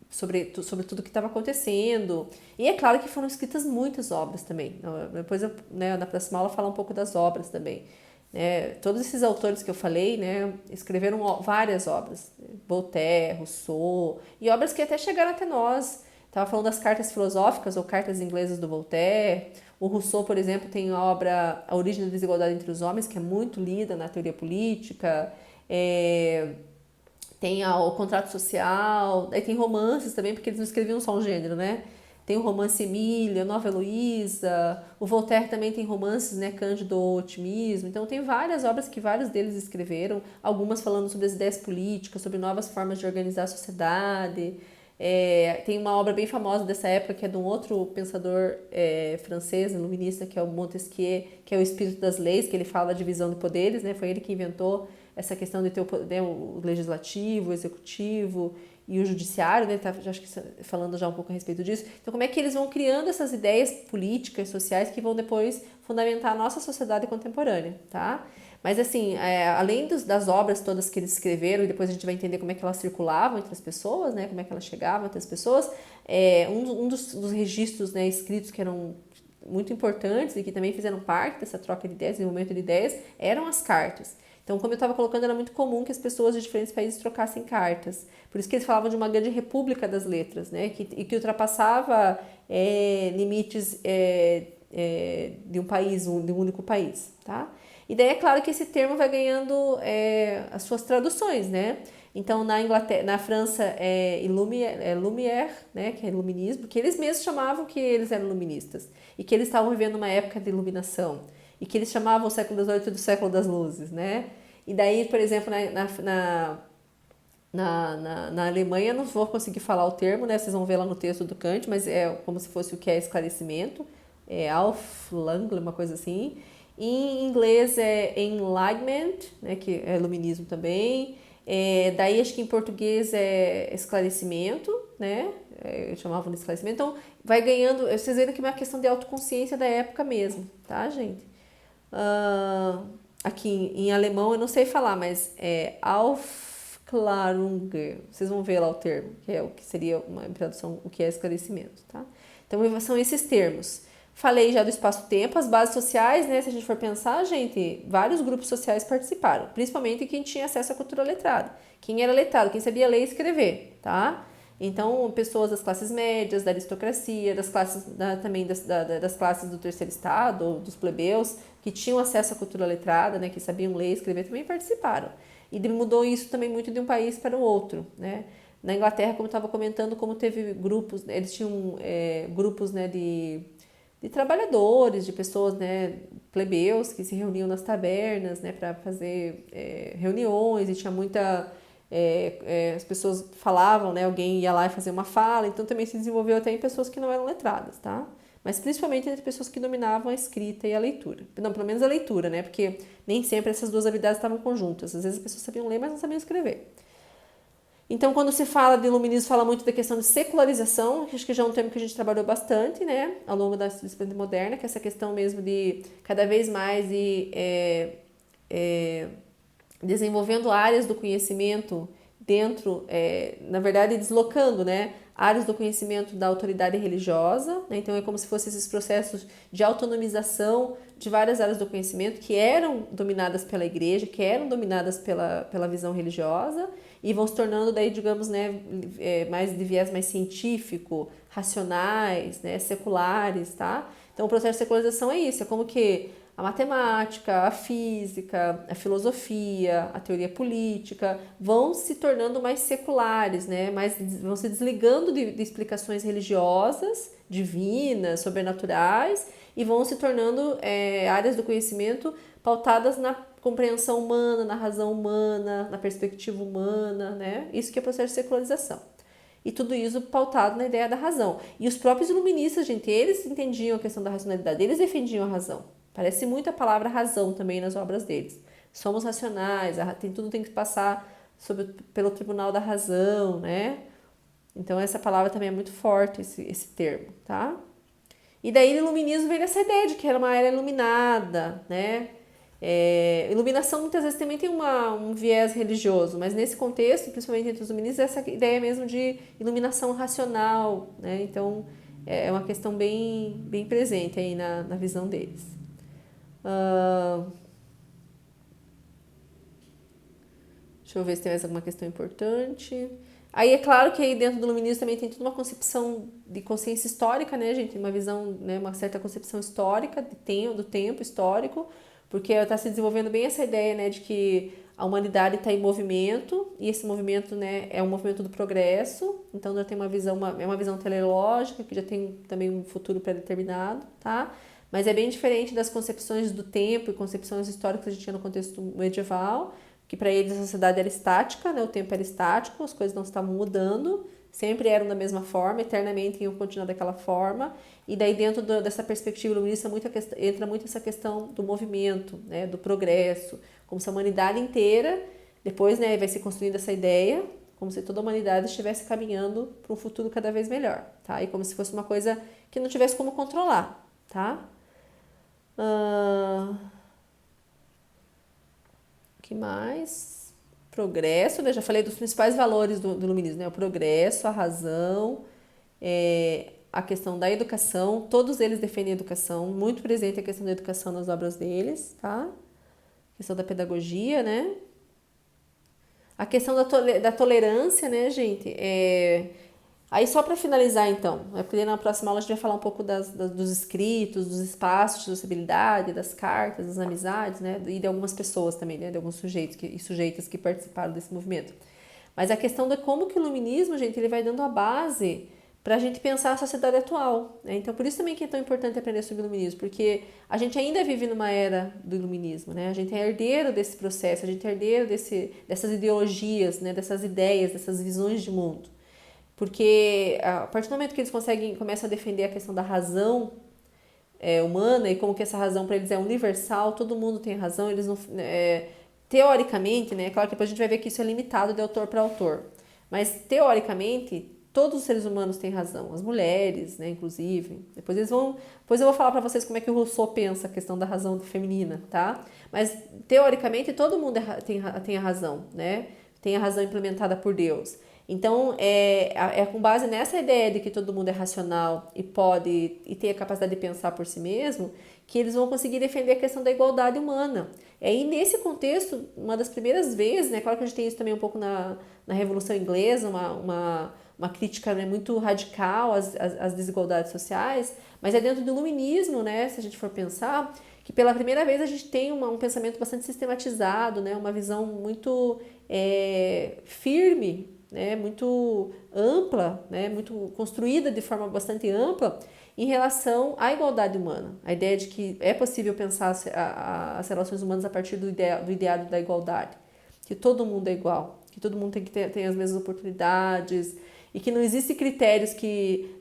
Sobre tudo que estava acontecendo. E é claro que foram escritas muitas obras também. Depois, né, na próxima aula, falar um pouco das obras também. Todos esses autores que eu falei, né, escreveram várias obras. Voltaire, Rousseau, e obras que até chegaram até nós. Estava falando das cartas filosóficas ou cartas inglesas do Voltaire. O Rousseau, por exemplo, tem a obra A Origem da Desigualdade entre os Homens, que é muito lida na teoria política. Tem o contrato social, aí tem romances também, porque eles não escreviam só um gênero, né? tem o romance Emília, Nova Heloísa, o Voltaire também tem romances, né, Cândido Otimismo. Então tem várias obras que vários deles escreveram, algumas falando sobre as ideias políticas, sobre novas formas de organizar a sociedade. Tem uma obra bem famosa dessa época que é de um outro pensador francês, iluminista, que é o Montesquieu, que é o Espírito das Leis, que ele fala da divisão de poderes, né? Foi ele que inventou essa questão de ter o legislativo, o executivo e o judiciário, né? Tá, acho que falando já um pouco a respeito disso. Então, como é que eles vão criando essas ideias políticas, sociais, que vão depois fundamentar a nossa sociedade contemporânea, tá? Mas, assim, além das obras todas que eles escreveram, e depois a gente vai entender como é que elas circulavam entre as pessoas, né? Como é que elas chegavam entre as pessoas, um dos registros, né, escritos que eram muito importantes e que também fizeram parte dessa troca de ideias, desenvolvimento de ideias, eram as cartas. Então, como eu estava colocando, era muito comum que as pessoas de diferentes países trocassem cartas. Por isso que eles falavam de uma grande república das letras, né? Que ultrapassava limites de um país, de um único país, tá? E daí é claro que esse termo vai ganhando as suas traduções, né? Então, na Inglaterra, na França Lumière, né, que é iluminismo, que eles mesmos chamavam que eles eram iluministas e que eles estavam vivendo uma época de iluminação e que eles chamavam o século XVIII do século das luzes, né? E daí, por exemplo, na Alemanha, não vou conseguir falar o termo, né? Vocês vão ver lá no texto do Kant, mas é como se fosse o que é esclarecimento, Auflangle, uma coisa assim. Em inglês é enlightenment, né? Que é iluminismo também. Daí acho que em português é esclarecimento, né? Chamavam de esclarecimento. Então, vai ganhando, vocês veem que é uma questão de autoconsciência da época mesmo, tá, gente? Aqui em alemão eu não sei falar, mas é Aufklärung. Vocês vão ver lá o termo, que é o que seria uma tradução, o que é esclarecimento, tá? Então são esses termos. Falei já do espaço-tempo, as bases sociais, né? Se a gente for pensar, gente, vários grupos sociais participaram, principalmente quem tinha acesso à cultura letrada. Quem era letrado, quem sabia ler e escrever, tá? Então, pessoas das classes médias, da aristocracia, das classes também das classes do terceiro estado, ou dos plebeus, que tinham acesso à cultura letrada, né, que sabiam ler e escrever, também participaram. E mudou isso também muito de um país para o outro, né? Na Inglaterra, como eu estava comentando, como teve grupos, eles tinham grupos, né, de trabalhadores, de pessoas, né, plebeus, que se reuniam nas tabernas, né, para fazer reuniões, e tinha muita... as pessoas falavam, né, alguém ia lá e fazia uma fala, então também se desenvolveu até em pessoas que não eram letradas, tá? Mas principalmente entre pessoas que dominavam a escrita e a leitura. Não, pelo menos a leitura, né, porque nem sempre essas duas habilidades estavam conjuntas. Às vezes as pessoas sabiam ler, mas não sabiam escrever. Então, quando se fala de iluminismo, fala muito da questão de secularização, que acho que já é um termo que a gente trabalhou bastante, né, ao longo da disciplina moderna, que é essa questão mesmo de cada vez mais desenvolvendo áreas do conhecimento dentro, na verdade, deslocando, né, áreas do conhecimento da autoridade religiosa, né? Então é como se fossem esses processos de autonomização de várias áreas do conhecimento que eram dominadas pela igreja, que eram dominadas pela visão religiosa e vão se tornando daí, digamos, né, mais de viés mais científico, racionais, né, seculares, tá? Então o processo de secularização é isso, é como que a matemática, a física, a filosofia, a teoria política vão se tornando mais seculares, né? Vão se desligando de explicações religiosas, divinas, sobrenaturais e vão se tornando áreas do conhecimento pautadas na compreensão humana, na razão humana, na perspectiva humana, né? Isso que é o processo de secularização. E tudo isso pautado na ideia da razão. E os próprios iluministas, gente, eles entendiam a questão da racionalidade, eles defendiam a razão. Parece muito a palavra razão também nas obras deles. Somos racionais, tudo tem que passar pelo tribunal da razão, né? Então essa palavra também é muito forte, esse termo, tá? E daí o iluminismo veio dessa ideia de que era uma era iluminada, né? Iluminação muitas vezes também tem um viés religioso, mas nesse contexto, principalmente entre os iluministas, essa ideia mesmo de iluminação racional, né? Então é uma questão bem, bem presente aí na visão deles. Deixa eu ver se tem mais alguma questão importante. Aí é claro que aí dentro do iluminismo também tem toda uma concepção de consciência histórica, né, gente? Uma visão, né, uma certa concepção histórica do tempo histórico, porque está se desenvolvendo bem essa ideia, né, de que a humanidade está em movimento, e esse movimento, né, é um movimento do progresso, então já tem uma visão, é uma visão teleológica, que já tem também um futuro pré-determinado, tá? Mas é bem diferente das concepções do tempo e concepções históricas que a gente tinha no contexto medieval, que para eles a sociedade era estática, né, o tempo era estático, as coisas não estavam mudando, sempre eram da mesma forma, eternamente iam continuar daquela forma, e daí dentro dessa perspectiva iluminista entra muito essa questão do movimento, né, do progresso, como se a humanidade inteira, depois, né, vai se construindo essa ideia, como se toda a humanidade estivesse caminhando para um futuro cada vez melhor, tá? E como se fosse uma coisa que não tivesse como controlar, tá? Que mais? Progresso, né? Já falei dos principais valores do iluminismo, né? O progresso, a razão, a questão da educação, todos eles defendem a educação, muito presente a questão da educação nas obras deles, tá? A questão da pedagogia, né? A questão da tolerância, né, gente? Aí só para finalizar, então, porque na próxima aula a gente vai falar um pouco dos escritos, dos espaços de sociabilidade, das cartas, das amizades, né? E de algumas pessoas também, né? De alguns sujeitos e sujeitas que participaram desse movimento. Mas a questão de como que o iluminismo, gente, ele vai dando a base para a gente pensar a sociedade atual, né? Então, por isso também que é tão importante aprender sobre o iluminismo, porque a gente ainda vive numa era do iluminismo, né? A gente é herdeiro desse processo, a gente é herdeiro dessas ideologias, né? Dessas ideias, dessas visões de mundo. Porque a partir do momento que eles começam a defender a questão da razão humana e como que essa razão para eles é universal, todo mundo tem razão, eles não... teoricamente, né? Claro que depois a gente vai ver que isso é limitado de autor para autor. Mas, teoricamente, todos os seres humanos têm razão. As mulheres, né, inclusive. Depois eu vou falar para vocês como é que o Rousseau pensa a questão da razão feminina, tá? Mas, teoricamente, todo mundo tem a razão, né? Tem a razão implementada por Deus. Então, é com base nessa ideia de que todo mundo é racional e pode e tem a capacidade de pensar por si mesmo, que eles vão conseguir defender a questão da igualdade humana. E nesse contexto, uma das primeiras vezes, né, claro que a gente tem isso também um pouco na Revolução Inglesa, uma crítica, né, muito radical às desigualdades sociais, mas é dentro do iluminismo, né, se a gente for pensar, que pela primeira vez a gente tem um pensamento bastante sistematizado, né, uma visão muito firme, né, muito ampla, né, muito construída de forma bastante ampla em relação à igualdade humana. A ideia de que é possível pensar as relações humanas a partir do ideário da igualdade, que todo mundo é igual, que todo mundo tem as mesmas oportunidades e que não existem critérios que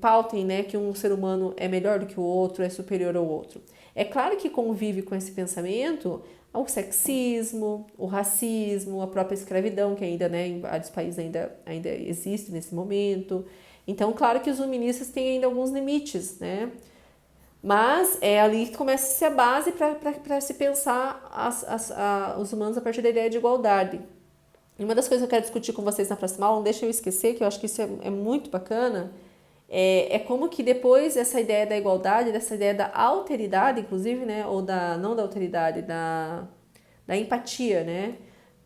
pautem, né, que um ser humano é melhor do que o outro, é superior ao outro. É claro que convive com esse pensamento o sexismo, o racismo, a própria escravidão, que ainda, né, em vários países ainda existe nesse momento. Então, claro que os iluministas têm ainda alguns limites, né? Mas é ali que começa a ser a base para se pensar os humanos a partir da ideia de igualdade. E uma das coisas que eu quero discutir com vocês na próxima aula, não deixa eu esquecer, que eu acho que isso é muito bacana, é como que depois essa ideia da igualdade, dessa ideia da alteridade, inclusive, né, ou não da alteridade, da empatia, né,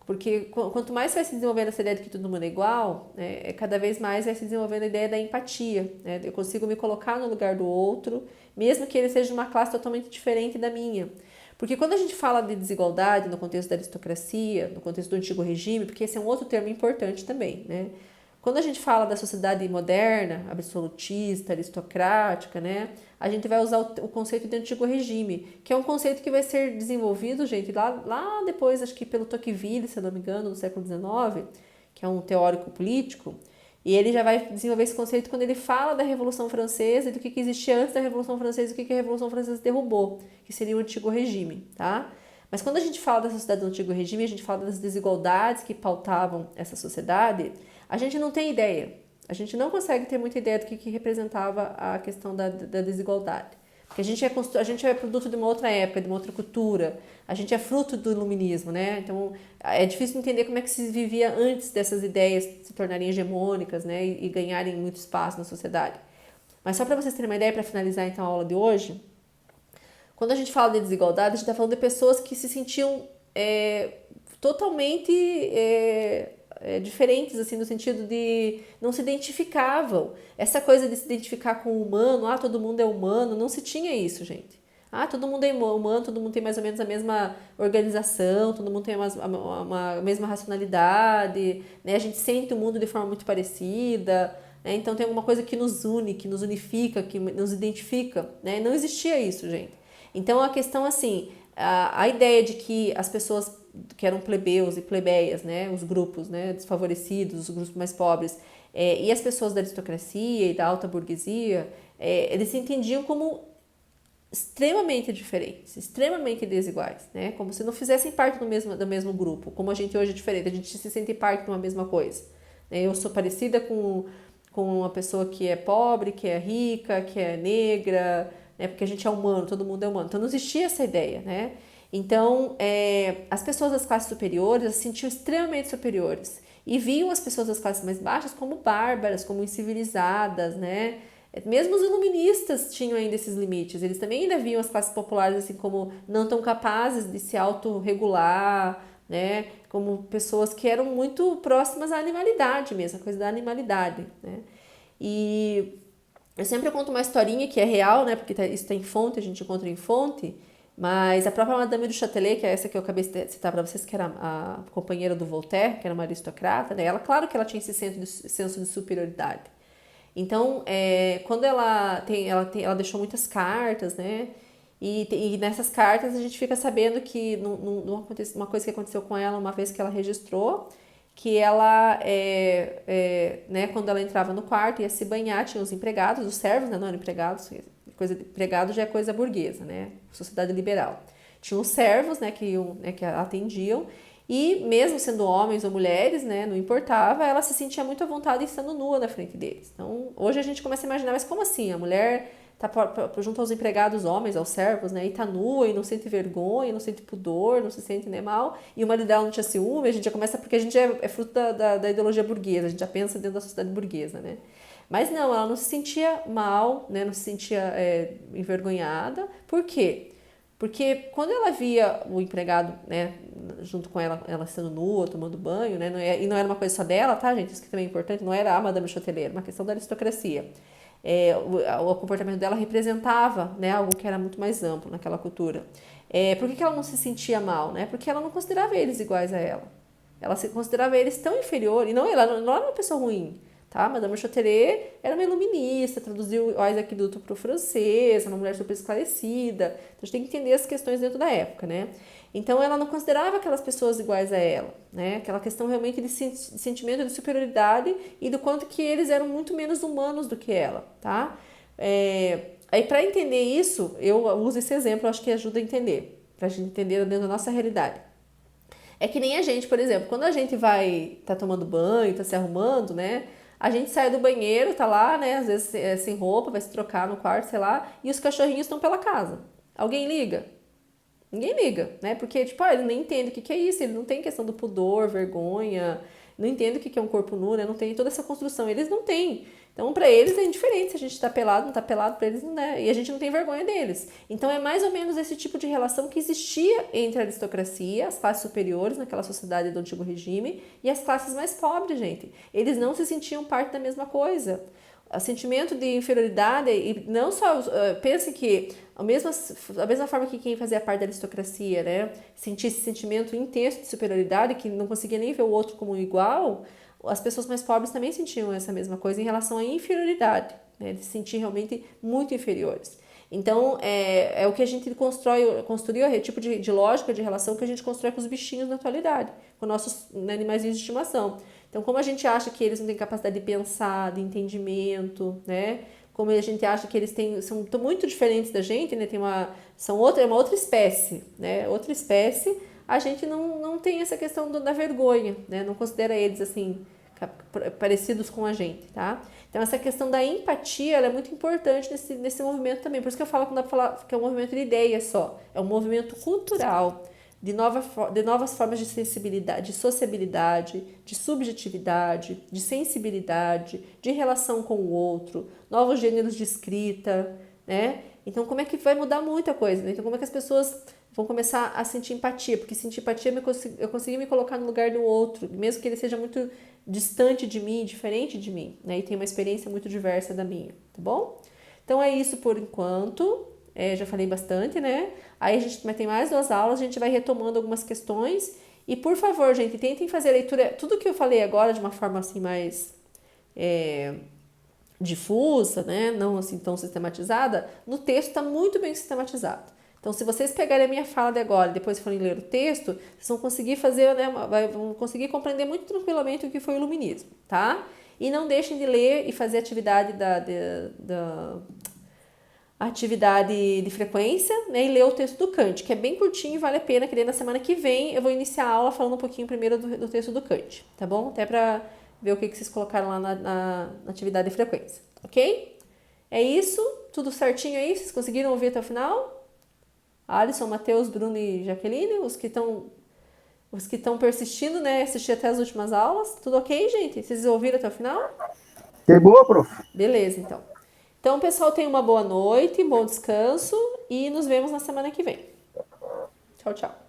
porque quanto mais vai se desenvolvendo essa ideia de que todo mundo é igual, né, cada vez mais vai se desenvolvendo a ideia da empatia, né, eu consigo me colocar no lugar do outro, mesmo que ele seja de uma classe totalmente diferente da minha. Porque quando a gente fala de desigualdade no contexto da aristocracia, no contexto do antigo regime, porque esse é um outro termo importante também, né, quando a gente fala da sociedade moderna, absolutista, aristocrática, né, a gente vai usar o conceito de antigo regime, que é um conceito que vai ser desenvolvido, gente, lá depois, acho que pelo Tocqueville, se eu não me engano, no século XIX, que é um teórico político, e ele já vai desenvolver esse conceito quando ele fala da Revolução Francesa e do que existia antes da Revolução Francesa e o que a Revolução Francesa derrubou, que seria o antigo regime, tá? Mas quando a gente fala da sociedade do antigo regime, a gente fala das desigualdades que pautavam essa sociedade, a gente não tem ideia. A gente não consegue ter muita ideia do que representava a questão da desigualdade. Porque a gente é produto de uma outra época, de uma outra cultura. A gente é fruto do iluminismo, né? Então, é difícil entender como é que se vivia antes dessas ideias se tornarem hegemônicas, né? E ganharem muito espaço na sociedade. Mas só para vocês terem uma ideia, para finalizar então a aula de hoje, quando a gente fala de desigualdade, a gente está falando de pessoas que se sentiam totalmente diferentes, assim, no sentido de não se identificavam. Essa coisa de se identificar com o humano, todo mundo é humano, não se tinha isso, gente. Todo mundo é humano, todo mundo tem mais ou menos a mesma organização, todo mundo tem uma mesma racionalidade, né? A gente sente o mundo de forma muito parecida, né? Então tem alguma coisa que nos une, que nos unifica, que nos identifica, né? Não existia isso, gente. Então a questão, assim, a ideia de que as pessoas que eram plebeus e plebeias, né? Os grupos, né? Desfavorecidos, os grupos mais pobres, e as pessoas da aristocracia e da alta burguesia, eles se entendiam como extremamente diferentes, extremamente desiguais, né? Como se não fizessem parte do mesmo grupo, como a gente hoje é diferente, a gente se sente parte de uma mesma coisa, né? Eu sou parecida com uma pessoa que é pobre, que é rica, que é negra, né? Porque a gente é humano, todo mundo é humano. Então não existia essa ideia, né? Então as pessoas das classes superiores se sentiam extremamente superiores e viam as pessoas das classes mais baixas como bárbaras, como incivilizadas, né? Mesmo os iluministas tinham ainda esses limites, eles também ainda viam as classes populares assim como não tão capazes de se autorregular, né? Como pessoas que eram muito próximas à animalidade mesmo, a coisa da animalidade, né? E eu sempre conto uma historinha que é real, né? Porque isso está em fonte, a gente encontra em fonte, mas a própria Madame du Châtelet, que é essa que eu acabei de citar para vocês, que era a companheira do Voltaire, que era uma aristocrata, né? Ela, claro que ela tinha esse senso de superioridade. Então, quando ela deixou muitas cartas, né? E nessas cartas a gente fica sabendo que uma coisa que aconteceu com ela uma vez que ela registrou, que ela, né, quando ela entrava no quarto, ia se banhar, tinha os empregados, os servos, né, não eram empregados, empregado já é coisa burguesa, né? Sociedade liberal. Tinha os servos, né, que atendiam, e mesmo sendo homens ou mulheres, né, não importava, ela se sentia muito à vontade estando nua na frente deles. Então, hoje a gente começa a imaginar, mas como assim? A mulher tá junto aos empregados homens, aos servos, né, e tá nua e não sente vergonha, não sente pudor, não se sente, né, mal, e o marido dela não tinha ciúme, a gente já começa, porque a gente é fruto da ideologia burguesa, a gente já pensa dentro da sociedade burguesa, né. Mas não, ela não se sentia mal, né, não se sentia envergonhada. Por quê? Porque quando ela via o empregado, né, junto com ela sendo nua, tomando banho, né, e não era uma coisa só dela, tá, gente? Isso que também é importante, não era a Madame Châtelet, era uma questão da aristocracia. O comportamento dela representava, né, algo que era muito mais amplo naquela cultura. Por que ela não se sentia mal? Né? Porque ela não considerava eles iguais a ela. Ela se considerava eles tão inferiores, e ela não era uma pessoa ruim. Tá? Madame Châtelet era uma iluminista, traduziu Isaac Newton para o francês, uma mulher super esclarecida. Então a gente tem que entender as questões dentro da época, né? Então ela não considerava aquelas pessoas iguais a ela, né? Aquela questão realmente de sentimento de superioridade e do quanto que eles eram muito menos humanos do que ela, tá? Aí para entender isso, eu uso esse exemplo, acho que ajuda a entender, para a gente entender dentro da nossa realidade. É que nem a gente, por exemplo, quando a gente tá tomando banho, tá se arrumando, né? A gente sai do banheiro, tá lá, né? Às vezes sem roupa, vai se trocar no quarto, sei lá, e os cachorrinhos estão pela casa. Alguém liga? Ninguém liga, né? Porque, tipo, ele nem entende o que é isso, ele não tem questão do pudor, vergonha, não entende o que é um corpo nu, né? Não tem toda essa construção, eles não têm. Então, pra eles é indiferente se a gente tá pelado, não tá pelado, pra eles não é. E a gente não tem vergonha deles. Então, é mais ou menos esse tipo de relação que existia entre a aristocracia, as classes superiores naquela sociedade do antigo regime, e as classes mais pobres, gente. Eles não se sentiam parte da mesma coisa. O sentimento de inferioridade, e não só, pense que a mesma forma que quem fazia parte da aristocracia, né, sentia esse sentimento intenso de superioridade, que não conseguia nem ver o outro como igual, as pessoas mais pobres também sentiam essa mesma coisa em relação à inferioridade, né, eles se sentiam realmente muito inferiores. Então, é o que a gente construiu é o tipo de lógica de relação que a gente constrói com os bichinhos na atualidade, com nossos, né, animaizinhos de estimação. Então, como a gente acha que eles não têm capacidade de pensar, de entendimento, né? Como a gente acha que eles são muito diferentes da gente, né? É uma outra espécie, né? Outra espécie, a gente não tem essa questão da vergonha, né? Não considera eles, assim, parecidos com a gente, tá? Então, essa questão da empatia, ela é muito importante nesse movimento também. Por isso que eu falo que não dá pra falar que é um movimento de ideias só. É um movimento cultural, de novas formas de sensibilidade, de sociabilidade, de subjetividade, de sensibilidade, de relação com o outro, novos gêneros de escrita, né? Então, como é que vai mudar muita coisa, né? Então, como é que as pessoas vão começar a sentir empatia, porque sentir empatia eu consegui me colocar no lugar do outro, mesmo que ele seja muito distante de mim, diferente de mim, né? E tem uma experiência muito diversa da minha, tá bom? Então é isso por enquanto. Já falei bastante, né? Aí a gente vai ter mais 2 aulas, a gente vai retomando algumas questões. E por favor, gente, tentem fazer a leitura, tudo que eu falei agora de uma forma assim mais difusa, né? Não assim tão sistematizada, no texto está muito bem sistematizado. Então, se vocês pegarem a minha fala de agora e depois forem ler o texto, vocês vão conseguir fazer, né, vão conseguir compreender muito tranquilamente o que foi o iluminismo, tá? E não deixem de ler e fazer atividade atividade de frequência, né, e ler o texto do Kant, que é bem curtinho e vale a pena, que daí na semana que vem eu vou iniciar a aula falando um pouquinho primeiro do texto do Kant, tá bom? Até para ver o que vocês colocaram lá na atividade de frequência, ok? É isso, tudo certinho aí? Vocês conseguiram ouvir até o final? Alisson, Matheus, Bruno e Jaqueline, os que estão persistindo, né, assistir até as últimas aulas, tudo ok, gente? Vocês ouviram até o final? Que boa, prof. Beleza, então. Então, pessoal, tenham uma boa noite, bom descanso e nos vemos na semana que vem. Tchau, tchau.